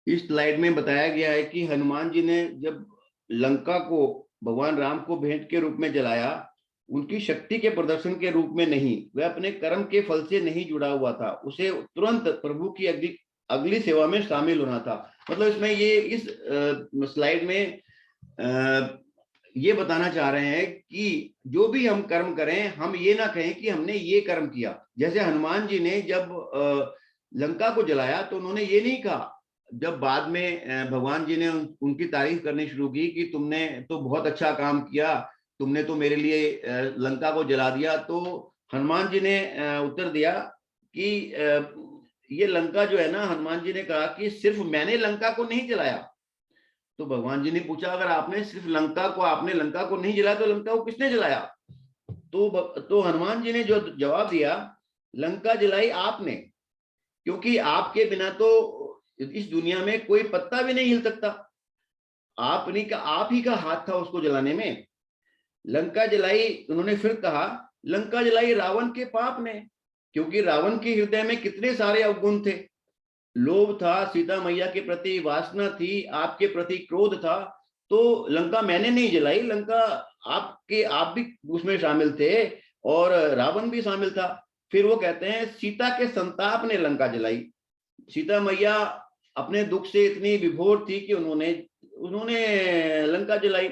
इस स्लाइड में बताया गया है कि हनुमान जी ने जब लंका को भगवान राम को भेंट के रूप में जलाया, उनकी शक्ति के प्रदर्शन के रूप में नहीं, वह अपने कर्म के फल से नहीं जुड़ा हुआ था। उसे तुरंत प्रभु की अगली सेवा में शामिल होना था। मतलब इसमें ये इस स्लाइड में ये बताना चाह रहे हैं कि जो भी हम कर्म करें, हम ये ना कहें कि हमने ये कर्म किया। जैसे हनुमान जी ने जब लंका को जलाया तो उन्होंने ये नहीं कहा, जब बाद में भगवान जी ने उनकी तारीफ करनी शुरू की कि तुमने तो बहुत अच्छा काम किया, तुमने तो मेरे लिए लंका को जला दिया, तो हनुमान जी ने उत्तर दिया कि ये लंका जो है ना, हनुमान जी ने कहा कि सिर्फ मैंने लंका को नहीं जलाया। तो भगवान जी ने पूछा, अगर आपने सिर्फ लंका को नहीं जलाया तो लंका को किसने जलाया? तो हनुमान जी ने जो जवाब दिया, लंका जलाई आपने, क्योंकि आपके बिना तो इस दुनिया में कोई पत्ता भी नहीं हिल सकता। आप ही का हाथ था उसको जलाने में। लंका जलाई, उन्होंने फिर कहा, लंका जलाई रावण के पाप ने, क्योंकि रावण के हृदय में कितने सारे अवगुण थे। लोभ था, सीता मैया के प्रति वासना थी, आपके प्रति क्रोध था। तो लंका मैंने नहीं जलाई, लंका आप भी उसमें शामिल थे और रावण भी शामिल था। फिर वो कहते हैं सीता के संताप ने लंका जलाई। सीता मैया अपने दुख से इतनी विभोर थी कि उन्होंने उन्होंने लंका जलाई।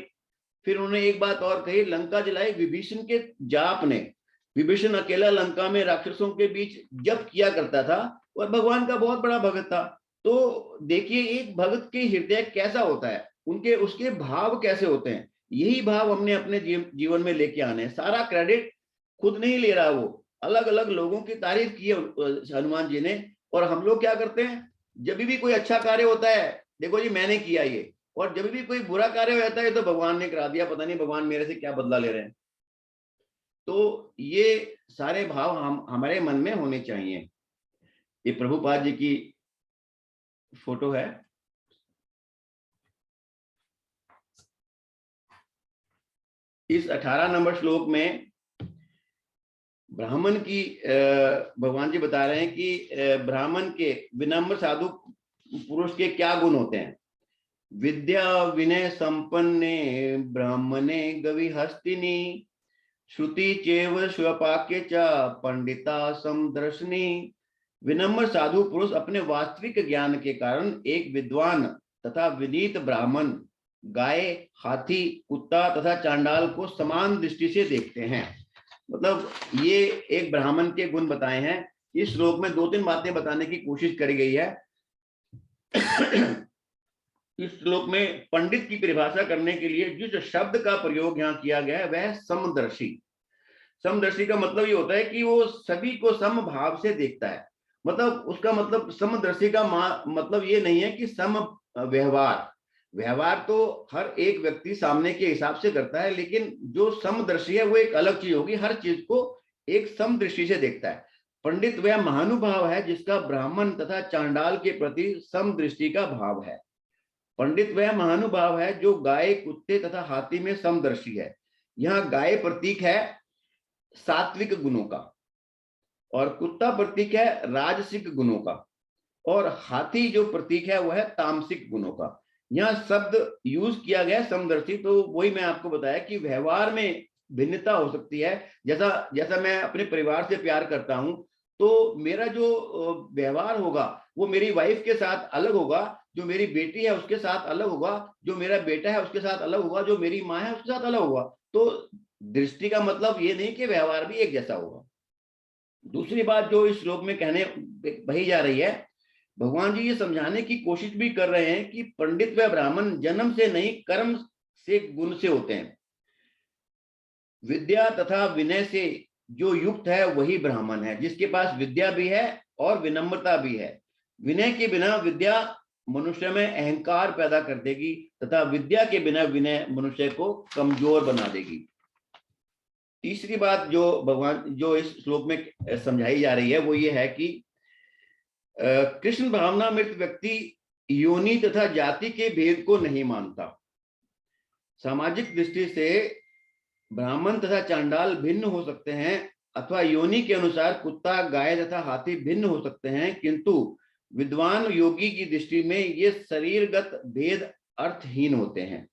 फिर उन्होंने एक बात और कही, लंका जलाई विभीषण के जाप ने। विभीषण अकेला लंका में राक्षसों के बीच जप किया करता था और भगवान का बहुत बड़ा भगत था। तो देखिए एक भगत के हृदय कैसा होता है, उनके उसके भाव कैसे होते हैं, यही भाव हमने अपने जीवन में लेके आने हैं। सारा क्रेडिट खुद नहीं ले रहा, वो अलग अलग लोगों की तारीफ की है हनुमान जी ने। और हम लोग क्या करते हैं, जब भी कोई अच्छा कार्य होता है देखो जी मैंने किया ये, और जब भी कोई बुरा कार्य हो जाता है तो भगवान ने करा दिया, पता नहीं भगवान मेरे से क्या बदला ले रहे हैं। तो ये सारे भाव हम हमारे मन में होने चाहिए। ये प्रभुपाद जी की फोटो है। इस 18 नंबर श्लोक में ब्राह्मण की भगवान जी बता रहे हैं कि ब्राह्मण के विनम्र साधु पुरुष के क्या गुण होते हैं। विद्या विनय संपन्ने ब्राह्मणे गवि हस्तिनी श्रुति चेव स्वपाक्य च पंडिता समदर्शनी। विनम्र साधु पुरुष अपने वास्तविक ज्ञान के कारण एक विद्वान तथा विनीत ब्राह्मण गाय, हाथी, कुत्ता तथा चांडाल को समान दृष्टि से देखते हैं। मतलब ये एक ब्राह्मण के गुण बताए हैं। इस श्लोक में 2-3 बातें बताने की कोशिश करी गई है। इस श्लोक में पंडित की परिभाषा करने के लिए जिस शब्द का प्रयोग यहाँ किया गया है वह है समदर्शी। समदर्शी का मतलब ये होता है कि वो सभी को समभाव से देखता है। मतलब उसका मतलब समदर्शी का मतलब ये नहीं है कि सम व्यवहार, व्यवहार तो हर एक व्यक्ति सामने के हिसाब से करता है, लेकिन जो समदर्शी है वो एक अलग चीज होगी, हर चीज को एक समदृष्टि से देखता है। पंडित वह महानुभाव है जिसका ब्राह्मण तथा चांडाल के प्रति समदृष्टि का भाव है। पंडित वह महानुभाव है जो गाय, कुत्ते तथा हाथी में समदर्शी है। यहाँ गाय प्रतीक है सात्विक गुणों का और कुत्ता प्रतीक है राजसिक गुणों का, और हाथी जो प्रतीक है वह है तामसिक गुणों का। यहाँ शब्द यूज किया गया समदर्शी, तो वही मैं आपको बताया कि व्यवहार में भिन्नता हो सकती है। जैसा जैसा मैं अपने परिवार से प्यार करता हूं तो मेरा जो व्यवहार होगा वो मेरी वाइफ के साथ अलग होगा, जो मेरी बेटी है उसके साथ अलग होगा, जो मेरा बेटा है उसके साथ अलग होगा, जो मेरी माँ है उसके साथ अलग होगा। तो दृष्टि का मतलब ये नहीं कि व्यवहार भी एक जैसा होगा। दूसरी बात जो इस श्लोक में कहने कही जा रही है, भगवान जी ये समझाने की कोशिश भी कर रहे हैं कि पंडित व ब्राह्मण जन्म से नहीं कर्म से, गुण से होते हैं। विद्या तथा विनय से जो युक्त है वही ब्राह्मण है, जिसके पास विद्या भी है और विनम्रता भी है। विनय के बिना विद्या मनुष्य में अहंकार पैदा कर देगी तथा विद्या के बिना विनय मनुष्य को कमजोर बना देगी। तीसरी बात जो भगवान जो इस श्लोक में समझाई जा रही है वो ये है कि कृष्ण भावनामृत व्यक्ति योनि तथा जाति के भेद को नहीं मानता। सामाजिक दृष्टि से ब्राह्मण तथा चांडाल भिन्न हो सकते हैं अथवा योनि के अनुसार कुत्ता, गाय तथा हाथी भिन्न हो सकते हैं, किंतु विद्वान योगी की दृष्टि में ये शरीरगत भेद अर्थहीन होते हैं।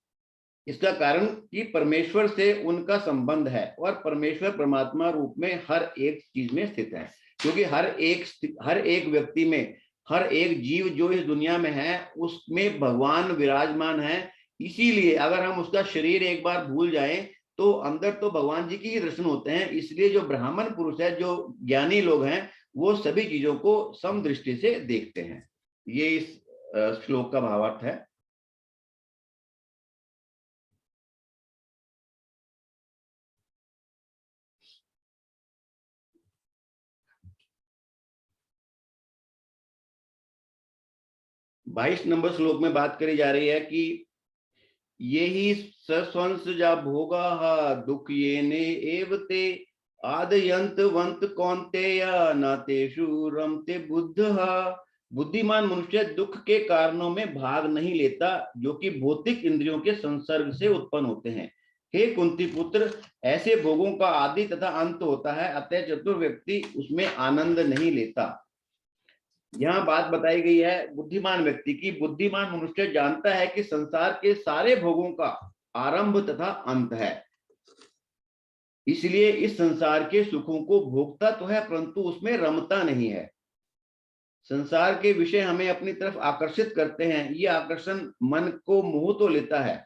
इसका कारण कि परमेश्वर से उनका संबंध है और परमेश्वर परमात्मा रूप में हर एक चीज में स्थित है। क्योंकि हर एक व्यक्ति में, हर एक जीव जो इस दुनिया में है उसमें भगवान विराजमान है। इसीलिए अगर हम उसका शरीर एक बार भूल जाएं तो अंदर तो भगवान जी के ही दर्शन होते हैं। इसलिए जो ब्राह्मण पुरुष है, जो ज्ञानी लोग हैं, वो सभी चीजों को समदृष्टि से देखते हैं। ये इस श्लोक का भावार्थ है। बाईस नंबर श्लोक में बात करी जा रही है कि ये ही सस्वंस जा भोगा दुख ये ने एवते आदयंत वंत कौन्तेय नातेषु रमते बुद्ध। बुद्धिमान मनुष्य दुख के कारणों में भाग नहीं लेता जो कि भौतिक इंद्रियों के संसर्ग से उत्पन्न होते हैं। हे कुंती पुत्र, ऐसे भोगों का आदि तथा अंत होता है, अतः चतुर व्यक्ति उसमें आनंद नहीं लेता। यहाँ बात बताई गई है बुद्धिमान व्यक्ति की। बुद्धिमान मनुष्य जानता है कि संसार के सारे भोगों का आरंभ तथा अंत है, इसलिए इस संसार के सुखों को भोगता तो है परंतु उसमें रमता नहीं है। संसार के विषय हमें अपनी तरफ आकर्षित करते हैं, ये आकर्षण मन को मोह तो लेता है।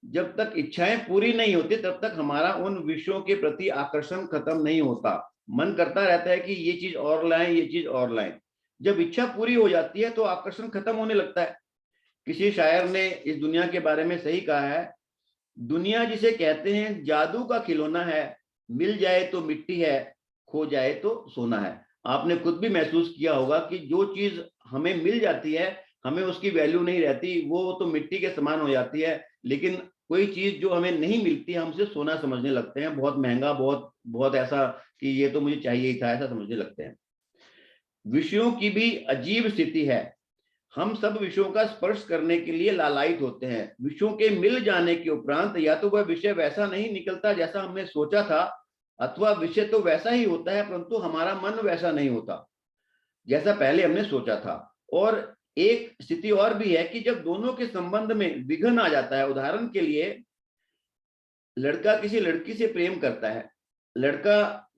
जब तक इच्छाएं पूरी नहीं होती तब तक हमारा उन विषयों के प्रति आकर्षण खत्म नहीं होता। मन करता रहता है कि ये चीज और लाएं, ये चीज और लाएं। जब इच्छा पूरी हो जाती है तो आकर्षण खत्म होने लगता है। किसी शायर ने इस दुनिया के बारे में सही कहा है, दुनिया जिसे कहते हैं जादू का खिलौना है, मिल जाए तो मिट्टी है, खो जाए तो सोना है। आपने खुद भी महसूस किया होगा कि जो चीज हमें मिल जाती है हमें उसकी वैल्यू नहीं रहती, वो तो मिट्टी के समान हो जाती है। लेकिन कोई चीज जो हमें नहीं मिलती हम उसे सोना समझने लगते हैं, बहुत महंगा, बहुत बहुत ऐसा कि ये तो मुझे चाहिए ही था, ऐसा समझने लगते हैं। विषयों की भी अजीब स्थिति है। हम सब विषयों का स्पर्श करने के लिए लालायित होते हैं। विषयों के मिल जाने के उपरांत या तो वह विषय वैसा नहीं निकलता जैसा हमने सोचा था, अथवा विषय तो वैसा ही होता है परंतु हमारा मन वैसा नहीं होता जैसा पहले हमने सोचा था। और एक स्थिति और भी है कि जब दोनों के संबंध में विघन आ जाता है। उदाहरण के लिए, लड़का किसी लड़की से प्रेम करता है। लड़का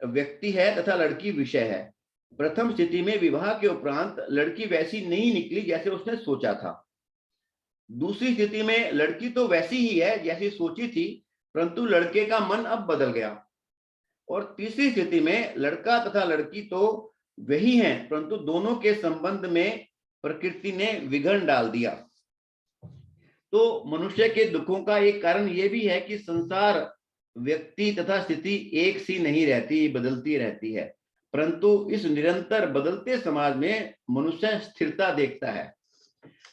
व्यक्ति है तथा लड़की विषय है। प्रथम स्थिति में विवाह के उपरांत लड़की वैसी नहीं निकली जैसे उसने सोचा था। दूसरी स्थिति में लड़की तो वैसी ही है जैसी सोची थी परंतु लड़के का मन अब बदल गया। और तीसरी स्थिति में लड़का तथा लड़की तो वही हैं परंतु दोनों के संबंध में प्रकृति ने विघन डाल दिया। तो मनुष्य के दुखों का एक कारण यह भी है कि संसार, व्यक्ति तथा स्थिति एक सी नहीं रहती, बदलती रहती है। परंतु इस निरंतर बदलते समाज में मनुष्य स्थिरता देखता है।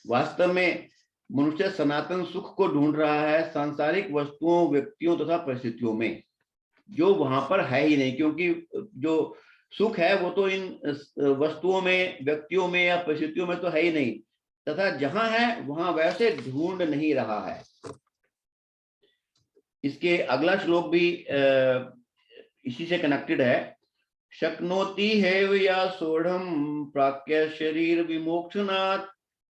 वास्तव में मनुष्य सनातन सुख को ढूंढ रहा है सांसारिक वस्तुओं, व्यक्तियों तथा परिस्थितियों में, जो वहां पर है ही नहीं। क्योंकि जो सुख है वो तो इन वस्तुओं में, व्यक्तियों में या परिस्थितियों में तो है ही नहीं, तथा जहां है वहां वैसे ढूंढ नहीं रहा है। इसके अगला श्लोक भी इसी से कनेक्टेड है। शक्नोति हैव या सोढ़म प्राक्य शरीर विमोक्षणात्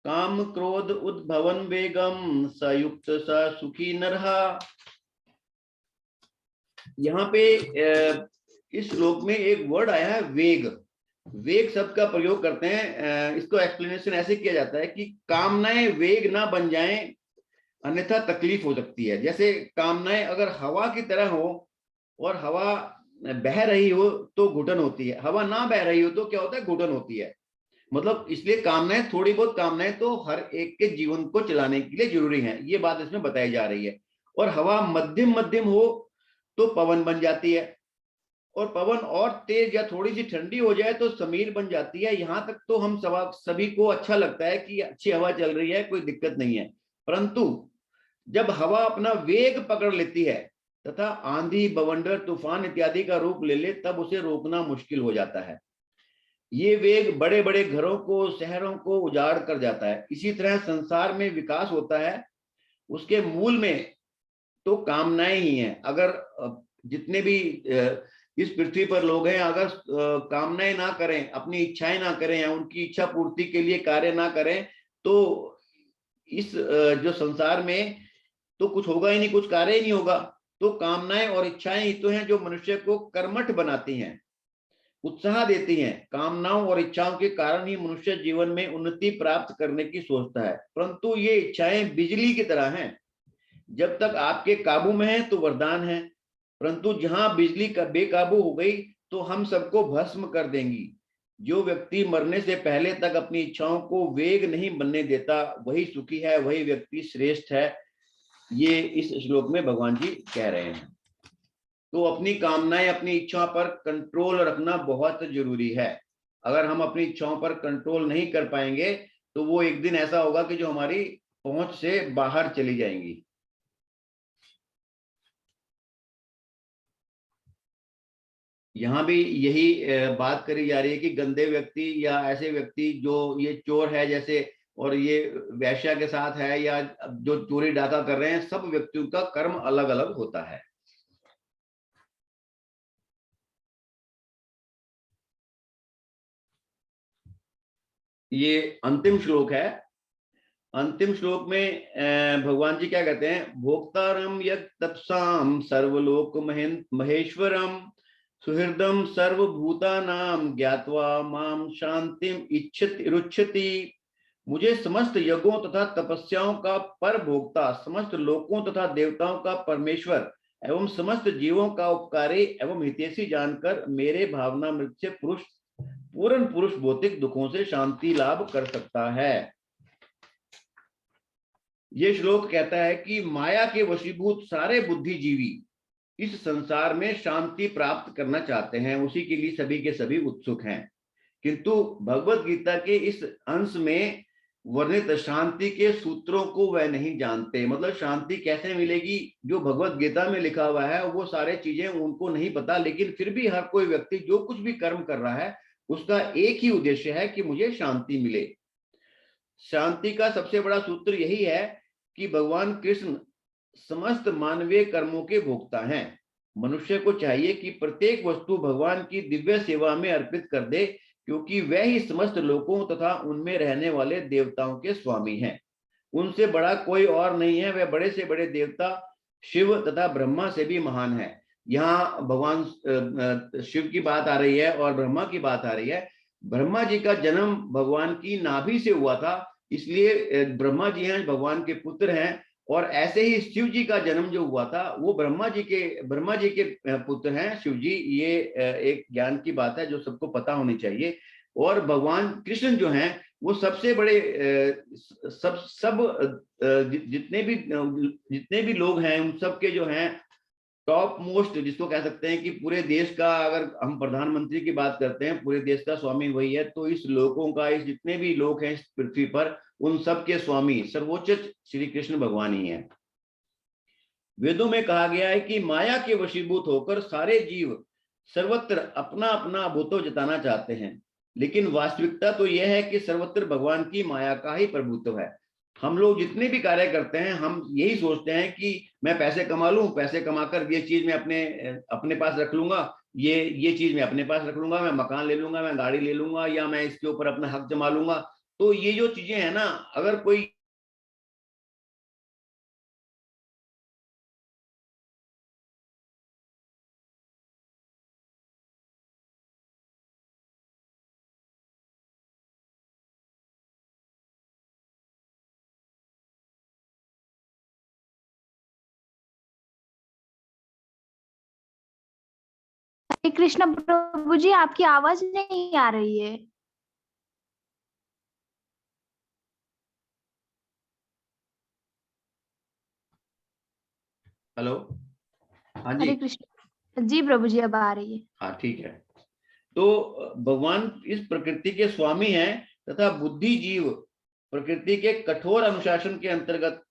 काम क्रोध उद्भवन वेगम सयुक्त स सुखी नरहा। यहाँ पे इस श्लोक में एक वर्ड आया है वेग। वेग शब्द का प्रयोग करते हैं। इसको एक्सप्लेनेशन ऐसे किया जाता है कि कामनाएं वेग ना बन जाएं अन्यथा तकलीफ हो सकती है। जैसे कामनाएं अगर हवा की तरह हो और हवा बह रही हो तो घुटन होती है, हवा ना बह रही हो तो क्या होता है, घुटन होती है। मतलब इसलिए कामनाएं, थोड़ी बहुत कामनाएं तो हर एक के जीवन को चलाने के लिए जरूरी है, ये बात इसमें बताई जा रही है। और हवा मध्यम मध्यम हो तो पवन बन जाती है, और पवन और तेज या थोड़ी सी ठंडी हो जाए तो समीर बन जाती है। यहां तक तो हम सभी को अच्छा लगता है कि अच्छी हवा चल रही है, कोई दिक्कत नहीं है। परंतु जब हवा अपना वेग पकड़ लेती है तथा आंधी, बवंडर, तूफान इत्यादि का रूप ले ले तब उसे रोकना मुश्किल हो जाता है। ये वेग बड़े बड़े घरों को, शहरों को उजाड़ कर जाता है। इसी तरह संसार में विकास होता है, उसके मूल में तो कामनाएं ही हैं। अगर जितने भी इस पृथ्वी पर लोग हैं, अगर कामनाएं ना करें, अपनी इच्छाएं ना करें या उनकी इच्छा पूर्ति के लिए कार्य ना करें तो इस जो संसार में तो कुछ होगा ही नहीं, कुछ कार्य ही नहीं होगा। तो कामनाएं और इच्छाएं ही तो हैं जो मनुष्य को कर्मठ बनाती हैं, उत्साह देती हैं। कामनाओं और इच्छाओं के कारण ही मनुष्य जीवन में उन्नति प्राप्त करने की सोचता है। परंतु ये इच्छाएं बिजली की तरह हैं, जब तक आपके काबू में है तो वरदान है, परंतु जहां बिजली का बेकाबू हो गई तो हम सबको भस्म कर देंगी। जो व्यक्ति मरने से पहले तक अपनी इच्छाओं को वेग नहीं बनने देता वही सुखी है, वही व्यक्ति श्रेष्ठ है। ये इस श्लोक में भगवान जी कह रहे हैं। तो अपनी कामनाएं, अपनी इच्छाओं पर कंट्रोल रखना बहुत जरूरी है। अगर हम अपनी इच्छाओं पर कंट्रोल नहीं कर पाएंगे तो वो एक दिन ऐसा होगा कि जो हमारी पहुंच से बाहर चली जाएंगी। यहाँ भी यही बात करी जा रही है कि गंदे व्यक्ति या ऐसे व्यक्ति जो ये चोर है जैसे, और ये वैश्या के साथ है, या जो चोरी डाका कर रहे हैं, सब व्यक्तियों का कर्म अलग अलग होता है। ये अंतिम श्लोक है। अंतिम श्लोक में भगवान जी क्या कहते हैं, भोक्तारम यत् तत्साम सर्वलोक महेश्वरम सुहृदम सर्वभूतानाम ज्ञात्वा माम शांतिम इच्छति रुच्छति। मुझे समस्त यज्ञों तथा तपस्याओं का पर भोक्ता, समस्त लोकों तथा देवताओं का परमेश्वर एवं समस्त जीवों का उपकारी एवं हितैषी जानकर मेरे भावना मृत से पूर्ण पुरुष भौतिक दुखों से शांति लाभ कर सकता है। ये श्लोक कहता है कि माया के वशीभूत सारे बुद्धिजीवी इस संसार में शांति प्राप्त करना चाहते हैं, उसी के लिए सभी के सभी उत्सुक हैं, किंतु भगवत गीता के इस अंश में वर्णित शांति के सूत्रों को वह नहीं जानते। मतलब शांति कैसे मिलेगी, जो भगवत गीता में लिखा हुआ है वो सारे चीजें उनको नहीं पता, लेकिन फिर भी हर कोई व्यक्ति जो कुछ भी कर्म कर रहा है उसका एक ही उद्देश्य है कि मुझे शांति मिले। शांति का सबसे बड़ा सूत्र यही है कि भगवान कृष्ण समस्त मानवीय कर्मों के भोक्ता हैं। मनुष्य को चाहिए कि प्रत्येक वस्तु भगवान की दिव्य सेवा में अर्पित कर दे, क्योंकि वह ही समस्त लोकों तथा उनमें रहने वाले देवताओं के स्वामी हैं। उनसे बड़ा कोई और नहीं है, वह बड़े से बड़े देवता शिव तथा ब्रह्मा से भी महान है। यहाँ भगवान शिव की बात आ रही है और ब्रह्मा की बात आ रही है। ब्रह्मा जी का जन्म भगवान की नाभि से हुआ था, इसलिए ब्रह्मा जी हैं, भगवान के पुत्र हैं। और ऐसे ही शिव जी का जन्म जो हुआ था वो ब्रह्मा जी के पुत्र हैं शिव जी। ये एक ज्ञान की बात है जो सबको पता होनी चाहिए। और भगवान कृष्ण जो हैं वो सबसे बड़े जितने भी लोग हैं उन सबके जो हैं टॉप मोस्ट, जिसको कह सकते हैं कि पूरे देश का, अगर हम प्रधानमंत्री की बात करते हैं, पूरे देश का स्वामी वही है। तो इस लोगों का, इस जितने भी लोग हैं इस पृथ्वी पर, उन सब के स्वामी सर्वोच्च श्री कृष्ण भगवान ही हैं। वेदों में कहा गया है कि माया के वशीभूत होकर सारे जीव सर्वत्र अपना अपना अभूतो जताना चाहते हैं, लेकिन वास्तविकता तो यह है कि सर्वत्र भगवान की माया का ही प्रभुत्व है। हम लोग जितने भी कार्य करते हैं हम यही सोचते हैं कि मैं पैसे कमा लूं, पैसे कमाकर ये चीज मैं अपने पास रख लूंगा, ये चीज मैं अपने पास रख लूंगा, मैं मकान ले लूंगा, मैं गाड़ी ले लूंगा, या मैं इसके ऊपर अपना हक जमा लूंगा। तो ये जो चीजें हैं ना, अगर कोई हरे कृष्ण प्रभु जी, आपकी आवाज नहीं आ रही है। हेलो, हाँ जी, हरे कृष्ण जी प्रभु जी, अब आ रही है। हाँ ठीक है। तो भगवान इस प्रकृति के स्वामी हैं तथा बुद्धि जीव प्रकृति के कठोर अनुशासन के अंतर्गत,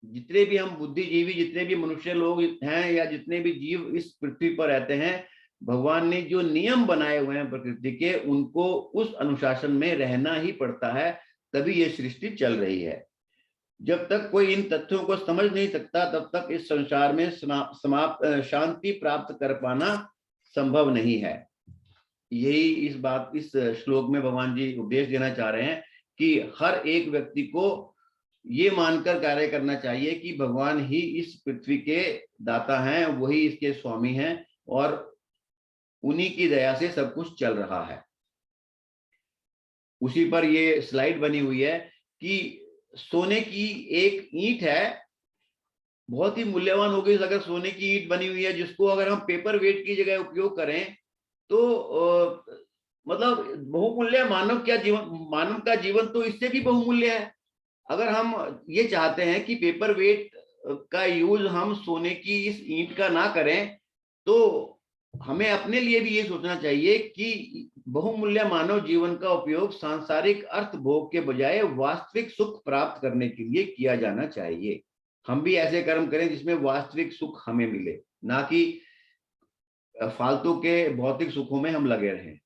जितने भी हम बुद्धिजीवी, जितने भी मनुष्य लोग हैं या जितने भी जीव इस पृथ्वी पर रहते हैं, भगवान ने जो नियम बनाए हुए हैं प्रकृति के, उनको उस अनुशासन में रहना ही पड़ता है, तभी ये सृष्टि चल रही है। जब तक कोई इन तथ्यों को समझ नहीं सकता तब तक इस संसार में शांति प्राप्त कर पाना संभव नहीं है। यही इस श्लोक में भगवान जी उपदेश देना चाह रहे हैं कि हर एक व्यक्ति को ये मानकर कार्य करना चाहिए कि भगवान ही इस पृथ्वी के दाता हैं, वही इसके स्वामी हैं और उन्हीं की दया से सब कुछ चल रहा है। उसी पर ये स्लाइड बनी हुई है कि सोने की एक ईंट है, बहुत ही मूल्यवान होगी अगर सोने की ईंट बनी हुई है, जिसको अगर हम पेपर वेट की जगह उपयोग करें तो मतलब बहुमूल्य मानव का जीवन तो इससे भी बहुमूल्य है। अगर हम ये चाहते हैं कि पेपर वेट का यूज हम सोने की इस ईंट का ना करें, तो हमें अपने लिए भी ये सोचना चाहिए कि बहुमूल्य मानव जीवन का उपयोग सांसारिक अर्थ भोग के बजाय वास्तविक सुख प्राप्त करने के लिए किया जाना चाहिए। हम भी ऐसे कर्म करें जिसमें वास्तविक सुख हमें मिले, ना कि फालतू के भौतिक सुखों में हम लगे रहें।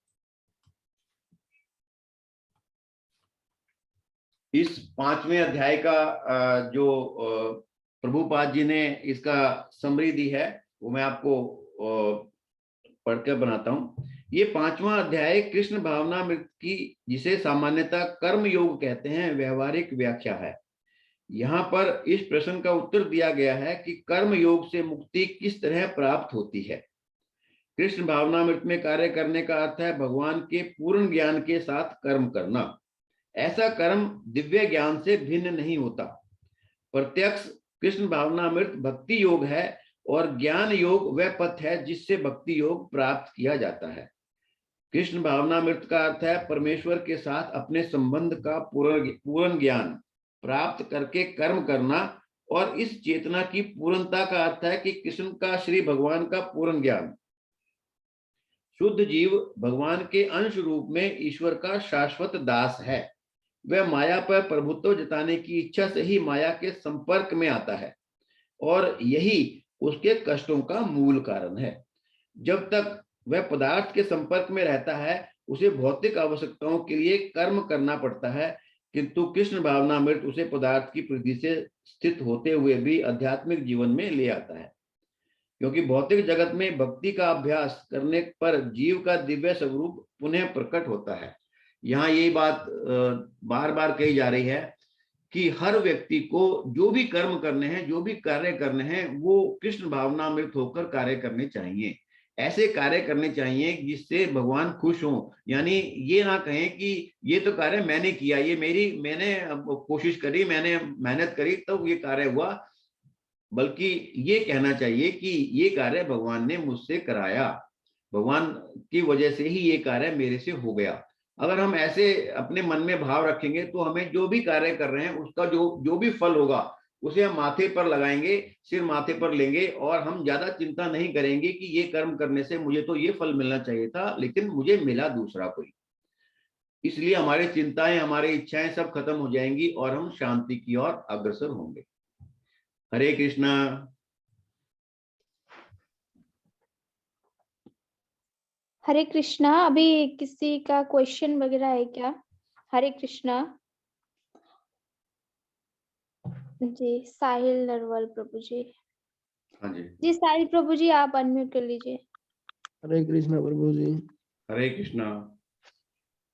इस 5वें अध्याय का जो प्रभुपाद जी ने इसका समरी दी है वो मैं आपको पढ़कर बनाता हूं। ये 5वां अध्याय कृष्ण भावनामृत की, जिसे सामान्यतः कर्म योग कहते हैं, व्यवहारिक व्याख्या है। यहाँ पर इस प्रश्न का उत्तर दिया गया है कि कर्म योग से मुक्ति किस तरह प्राप्त होती है। कृष्ण भावनामृत में कार्य करने का अर्थ है भगवान के पूर्ण ज्ञान के साथ कर्म करना। ऐसा कर्म दिव्य ज्ञान से भिन्न नहीं होता। प्रत्यक्ष कृष्ण भावनामृत भक्ति योग है और ज्ञान योग वह पथ है जिससे भक्ति योग प्राप्त किया जाता है। कृष्ण भावनामृत का अर्थ है परमेश्वर के साथ अपने संबंध का पूर्ण ज्ञान प्राप्त करके कर्म करना, और इस चेतना की पूर्णता का अर्थ है कि कृष्ण का, श्री भगवान का पूर्ण ज्ञान। शुद्ध जीव भगवान के अंश रूप में ईश्वर का शाश्वत दास है। वह माया पर प्रभुत्व जताने की इच्छा से ही माया के संपर्क में आता है और यही उसके कष्टों का मूल कारण है। जब तक वह पदार्थ के संपर्क में रहता है उसे भौतिक आवश्यकताओं के लिए कर्म करना पड़ता है, किंतु कृष्ण भावनामृत उसे पदार्थ की प्रीति से स्थित होते हुए भी आध्यात्मिक जीवन में ले आता है, क्योंकि भौतिक जगत में भक्ति का अभ्यास करने पर जीव का दिव्य स्वरूप पुनः प्रकट होता है। यहाँ यही बात बार बार कही जा रही है कि हर व्यक्ति को जो भी कर्म करने हैं, जो भी कार्य करने हैं, वो कृष्ण भावनामृत होकर कार्य करने चाहिए। ऐसे कार्य करने चाहिए जिससे भगवान खुश हो। यानी ये ना कहें कि ये तो कार्य मैंने किया, ये मैंने कोशिश करी, मैंने मेहनत करी तब ये कार्य हुआ, बल्कि ये कहना चाहिए कि ये कार्य भगवान ने मुझसे कराया, भगवान की वजह से ही ये कार्य मेरे से हो गया। अगर हम ऐसे अपने मन में भाव रखेंगे तो हमें जो भी कार्य कर रहे हैं उसका जो भी फल होगा उसे हम माथे पर लगाएंगे, सिर माथे पर लेंगे, और हम ज्यादा चिंता नहीं करेंगे कि ये कर्म करने से मुझे तो ये फल मिलना चाहिए था लेकिन मुझे मिला दूसरा कोई। इसलिए हमारी चिंताएं, हमारी इच्छाएं सब खत्म हो जाएंगी और हम शांति की ओर अग्रसर होंगे। हरे कृष्णा। हरे कृष्णा। अभी किसी का क्वेश्चन वगैरह है क्या? हरे कृष्णा जी। साहिल नरवल प्रभु जी। हाँ जी। जी साहिल प्रभु जी, आप अनम्यूट कर लीजिए। हरे कृष्णा प्रभु जी। हरे कृष्णा।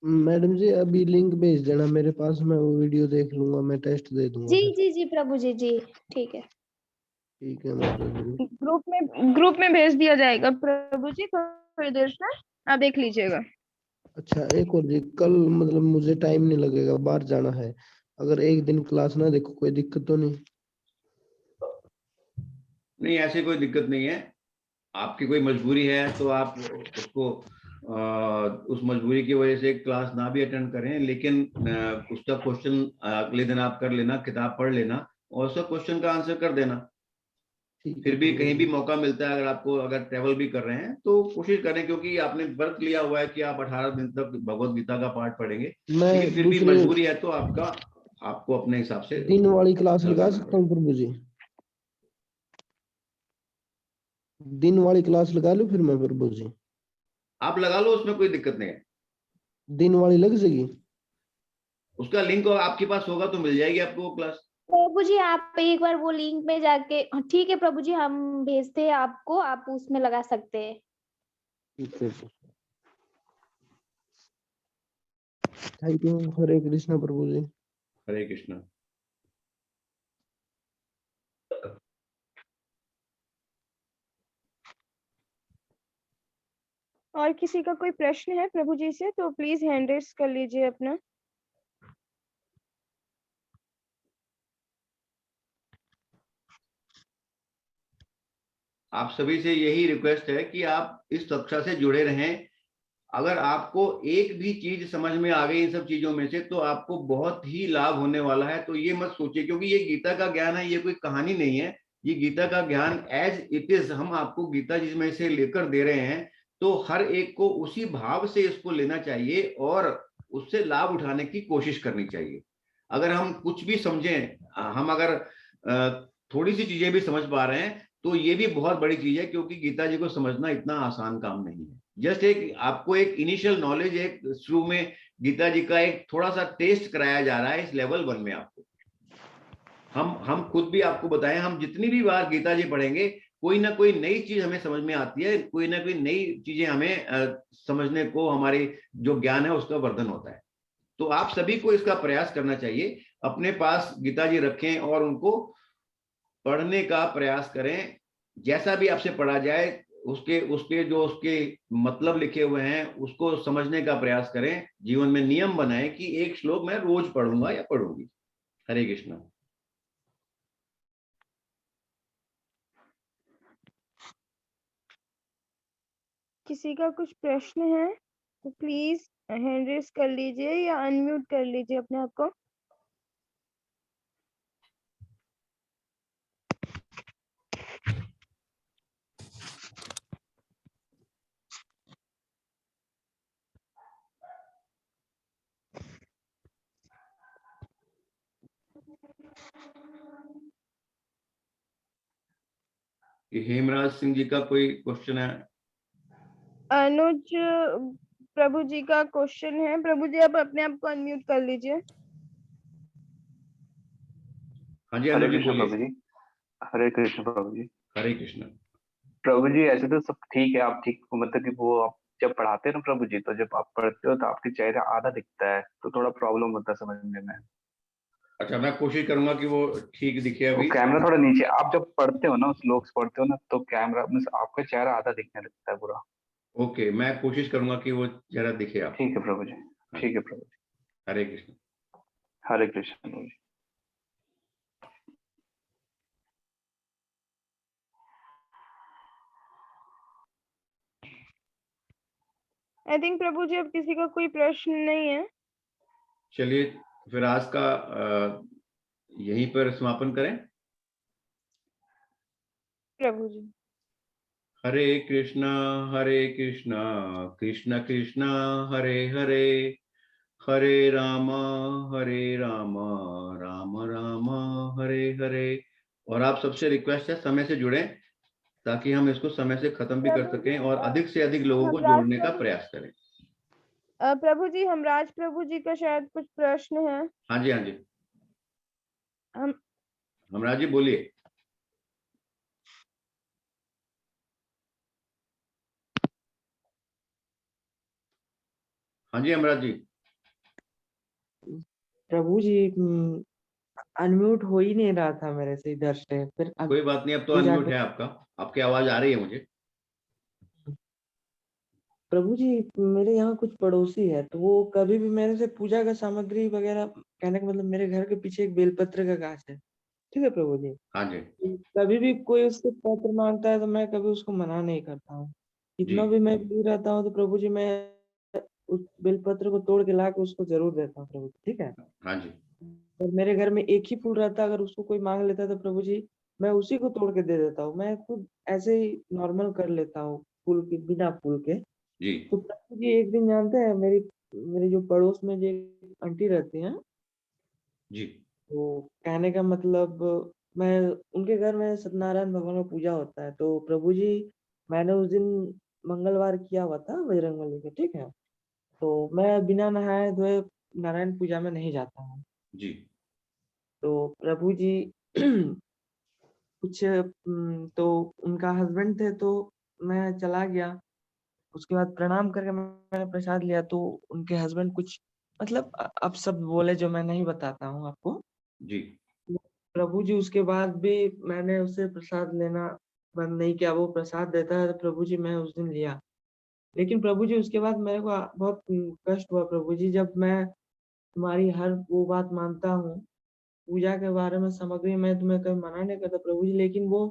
मैडम जी अभी लिंक भेज देना मेरे पास, मैं वो वीडियो देख लूंगा, मैं टेस्ट दे दूंगा। जी जी जी प्रभु जी, जी ठीक है। ठीक है मैडम जी। ग्रुप में भेज दिया जाएगा प्रभु जी, थोड़ी देर से आप देख लीजिएगा। अच्छा एक और जी, कल मतलब मुझे टाइम नहीं लगेगा, बाहर जाना है, अगर एक दिन क्लास ना देखो कोई दिक्कत तो नहीं? नहीं, ऐसी कोई दिक्कत नहीं है। आपकी कोई मजबूरी है तो आप उसको उस मजबूरी की वजह से क्लास ना भी अटेंड करें, लेकिन उसका क्वेश्चन अगले दिन आप कर लेना, किताब पढ़ लेना और उसका क्वेश्चन का आंसर कर देना। फिर भी कहीं भी मौका मिलता है, अगर आपको, अगर ट्रेवल भी कर रहे हैं तो कोशिश करें, क्योंकि आपने व्रत लिया हुआ है कि आप 18 दिन तक भगवत गीता का पाठ पढ़ेंगे, लेकिन फिर भी मजबूरी है तो आपको अपने हिसाब से दिन वाली क्लास लगा सकता हूँ प्रभु जी? दिन वाली क्लास लगा लूं फिर मैं प्रभु जी? आप लगा लो, उसमें कोई दिक्कत नहीं है। दिन वाली लग जाएगी? उसका लिंक आपके पास होगा तो मिल जाएगी आपको वो क्लास। प्रभु जी आप एक बार वो लिंक में जाके, ठीक है प्रभु जी, हम भेजते हैं आपको, आप उसमें लगा सकते हैं। ठीक है, थैंक यू। हरे कृष्णा प्रभु जी। हरे कृष्णा। और किसी का कोई प्रश्न है प्रभु जी से तो प्लीज हैंड रेज कर लीजिए अपना। आप सभी से यही रिक्वेस्ट है कि आप इस कक्षा से जुड़े रहें। अगर आपको एक भी चीज समझ में आ गई इन सब चीजों में से तो आपको बहुत ही लाभ होने वाला है। तो ये मत सोचिए, क्योंकि ये गीता का ज्ञान है, ये कोई कहानी नहीं है। ये गीता का ज्ञान एज इट इज हम आपको गीता जिसमें से लेकर दे रहे हैं, तो हर एक को उसी भाव से इसको लेना चाहिए और उससे लाभ उठाने की कोशिश करनी चाहिए। अगर हम कुछ भी समझें, हम अगर थोड़ी सी चीजें भी समझ पा रहे हैं तो ये भी बहुत बड़ी चीज है, क्योंकि गीता जी को समझना इतना आसान काम नहीं है। जस्ट एक आपको एक इनिशियल नॉलेज, एक शुरू में गीता जी का एक थोड़ा सा टेस्ट कराया जा रहा है इस लेवल 1 में आपको। हम खुद भी आपको बताएं, हम जितनी भी बार गीता जी पढ़ेंगे कोई ना कोई नई चीज हमें समझ में आती है, कोई ना कोई नई चीजें हमें समझने को, हमारे जो ज्ञान है उसका वर्धन होता है। तो आप सभी को इसका प्रयास करना चाहिए, अपने पास गीता जी रखें और उनको पढ़ने का प्रयास करें। जैसा भी आपसे पढ़ा जाए उसके उसके जो उसके मतलब लिखे हुए हैं उसको समझने का प्रयास करें। जीवन में नियम बनाएं कि एक श्लोक मैं रोज पढ़ूंगा या पढ़ूंगी। हरे कृष्ण। किसी का कुछ प्रश्न है तो प्लीज हैंड रेज कर लीजिए या अनम्यूट कर लीजिए अपने आप को। हेमराज सिंह जी का कोई क्वेश्चन है? अनुज प्रभु जी का क्वेश्चन है। प्रभु जी आप अपने आप को अनम्यूट कर लीजिए। हाँ जी हरे अनुज जी कृष्ण बोलिए। प्रभु जी। हरे कृष्ण प्रभु जी। हरे कृष्ण। प्रभु जी ऐसे तो सब ठीक है, आप ठीक मतलब कि वो आप जब पढ़ाते हैं ना प्रभु जी, तो जब आप पढ़ते हो तो आपके चेहरे आधा दिखता है, तो थोड़ा प्रॉब्लम होता है समझने में। अच्छा, मैं कोशिश करूंगा कि वो ठीक दिखे वो अभी। कैमरा थोड़ा नीचे, आप जब पढ़ते हो ना, श्लोक पढ़ते हो ना, तो कैमरा मीन्स आपका चेहरा आधा दिखने लगता है पूरा। ओके, मैं कोशिश करूंगा कि वो जरा दिखे आपको। ठीक है प्रभु जी। हाँ ठीक जी। है प्रभु जी। हरे कृष्ण। हरे कृष्ण प्रभु जी। आई थिंक प्रभु जी अब किसी का कोई प्रश्न नहीं है। चलिए फिर आज का यहीं पर समापन करें। प्रभु जी हरे कृष्णा कृष्ण कृष्ण हरे हरे, हरे राम राम राम हरे हरे। और आप सबसे रिक्वेस्ट है समय से जुड़ें ताकि हम इसको समय से खत्म भी कर प्रभु सकें जी और अधिक से अधिक लोगों को हमराज जोड़ने का प्रभु प्रयास करें। प्रभु जी हमराज प्रभु जी का शायद कुछ प्रश्न है। हाँ जी, हाँ जी, हम हमराज जी बोलिए। हाँ जी हमराज जी। प्रभु जी अनम्यूट हो ही नहीं रहा था मेरे से इधर से, फिर कोई बात नहीं, अब तो अभी अनम्यूट जाके। है आपका, आपकी आवाज आ रही है मुझे। प्रभु जी मेरे यहाँ कुछ पड़ोसी है, तो वो कभी भी मेरे से पूजा का सामग्री वगैरह, कहने का मतलब मेरे घर के पीछे एक बेलपत्र का गाछ है, ठीक है प्रभु जी। हाँ जी कभी भी कोई उससे पत्र मांगता है तो मैं कभी उसको मना नहीं करता हूँ। जी। कितना भी मैं फ्री रहता हूँ तो प्रभु जी मैं उस बेलपत्र को तोड़ के ला के उसको जरूर देता हूँ प्रभु जी, ठीक है। हाँ जी और मेरे घर में एक ही फूल रहता है, अगर उसको कोई मांग लेता है तो प्रभु जी मैं उसी को तोड़ के दे देता हूँ। मैं खुद ऐसे ही नॉर्मल कर लेता हूँ, फूल के बिना फूल के। जी तो प्रभु जी एक दिन जानते हैं, मेरी मेरी जो पड़ोस में जो एक आंटी रहती हैं, जी। तो कहने का मतलब मैं उनके घर में सत्यनारायण भगवान का पूजा होता है, तो प्रभु जी मैंने उस दिन मंगलवार किया हुआ था बजरंगबली का, ठीक है। तो मैं बिना नहाए धोए नारायण पूजा में नहीं जाता हूँ। जी तो प्रभु जी कुछ तो उनका हस्बैंड थे, तो मैं चला गया। उसके बाद प्रणाम करके मैंने प्रसाद लिया, तो उनके हस्बैंड कुछ मतलब अब सब बोले जो मैं नहीं बताता हूँ आपको। जी प्रभु जी उसके बाद भी मैंने उससे प्रसाद लेना बंद नहीं किया। वो प्रसाद देता है तो प्रभु जी मैं उस दिन लिया। लेकिन प्रभु जी उसके बाद मेरे को बहुत कष्ट हुआ प्रभु जी, जब मैं तुम्हारी हर वो बात मानता हूँ, पूजा के बारे में सामग्री मैं तुम्हें कभी मना नहीं करता प्रभु जी, लेकिन वो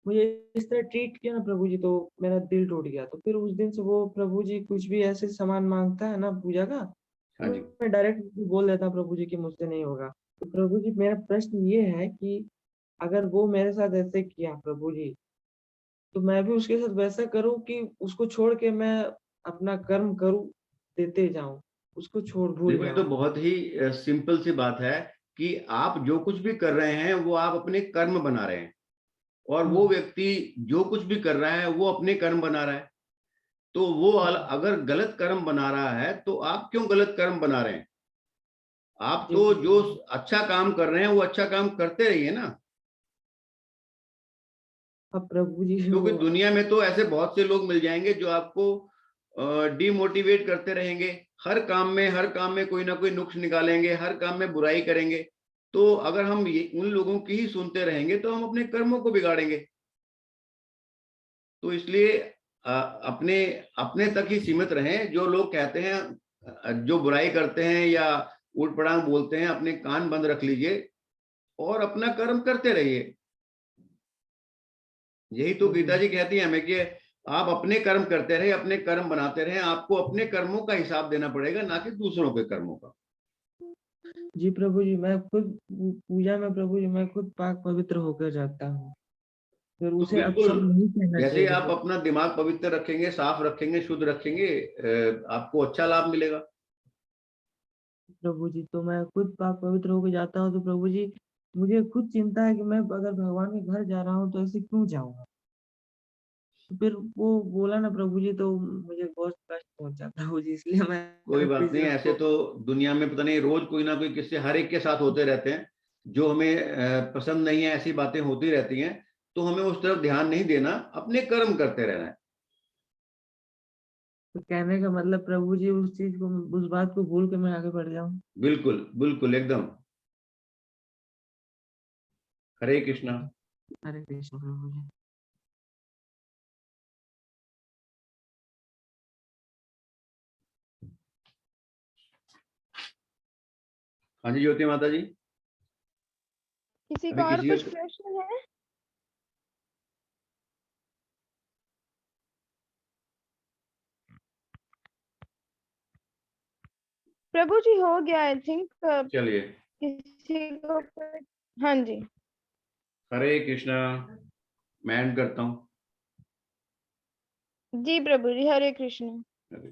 मुझे इस तरह ट्रीट किया ना प्रभु जी, तो मेरा दिल टूट गया। तो फिर उस दिन से वो प्रभु जी कुछ भी ऐसे सामान मांगता है ना पूजा का, हाँ तो जी। मैं डायरेक्ट बोल देता हूँ प्रभु जी कि मुझसे नहीं होगा। तो प्रभु जी मेरा प्रश्न ये है कि अगर वो मेरे साथ ऐसे किया प्रभु जी, तो मैं भी उसके साथ वैसा करूं कि उसको छोड़ के मैं अपना कर्म करूं, देते जाऊं, उसको छोड़ भूल देखो ये तो जाऊं। बहुत ही सिंपल सी बात है कि आप जो कुछ भी कर रहे हैं वो आप अपने कर्म बना रहे हैं, और वो हम्म, व्यक्ति जो कुछ भी कर रहा है वो अपने कर्म बना रहा है। तो वो हम्म, अगर गलत कर्म बना रहा है तो आप क्यों गलत कर्म बना रहे हैं? आप जी तो प्रभु जो जी। अच्छा काम कर रहे हैं वो अच्छा काम करते रहिए ना। अब प्रभु जी क्योंकि वो दुनिया में तो ऐसे बहुत से लोग मिल जाएंगे जो आपको डिमोटिवेट करते रहेंगे, हर काम में कोई ना कोई नुक्स निकालेंगे, हर काम में बुराई करेंगे। तो अगर हम उन लोगों की ही सुनते रहेंगे तो हम अपने कर्मों को बिगाड़ेंगे। तो इसलिए अपने अपने तक ही सीमित रहें। जो लोग कहते हैं, जो बुराई करते हैं या उठ पटांग बोलते हैं, अपने कान बंद रख लीजिए और अपना कर्म करते रहिए। यही तो गीता जी कहती है हमें कि आप अपने कर्म करते रहे, अपने कर्म बनाते रहे। आपको अपने कर्मों का हिसाब देना पड़ेगा, ना कि दूसरों के कर्मों का। जी प्रभु जी, मैं खुद पूजा में प्रभु जी मैं खुद पाक पवित्र होकर जाता हूँ। फिर तो उसे बिल्कुल, अपशब्द नहीं कहना जैसे ही चाहिए आप अपना दिमाग पवित्र रखेंगे, साफ रखेंगे, शुद्ध रखेंगे, आपको अच्छा लाभ मिलेगा। प्रभु जी। तो मैं खुद पाक पवित्र होकर जाता हूँ, तो प्रभु जी मुझे खुद चिंता है कि मैं अगर भगवान के घर जा रहा हूँ तो ऐसे क्यों जाऊंगा। तो फिर वो बोला ना प्रभु जी, तो मुझे बहुत कष्ट पहुंचा प्रभु जी, इसलिए कोई मैं बात नहीं, कृष्ण ऐसे को तो दुनिया में पता नहीं रोज कोई ना कोई किस्से हर एक के साथ होते रहते हैं। जो हमें पसंद नहीं है, ऐसी बातें होती रहती हैं। तो हमें उस तरफ ध्यान नहीं देना, अपने कर्म करते रहना है। तो कहने का मतलब प्रभु जी उस चीज को, उस बात को भूल के मैं आगे बढ़ जाऊं। बिल्कुल बिल्कुल, एकदम। हरे कृष्णा। हरे कृष्ण प्रभु जी। हाँ जी ज्योति माता जी, किसी अभी का और किसी कुछ का प्रश्न है? प्रभु जी हो गया आई थिंक। चलिए, किसी को हाँ जी। हरे कृष्णा। मैं एंड करता हूँ। जी प्रभु जी, हरे कृष्ण। हरे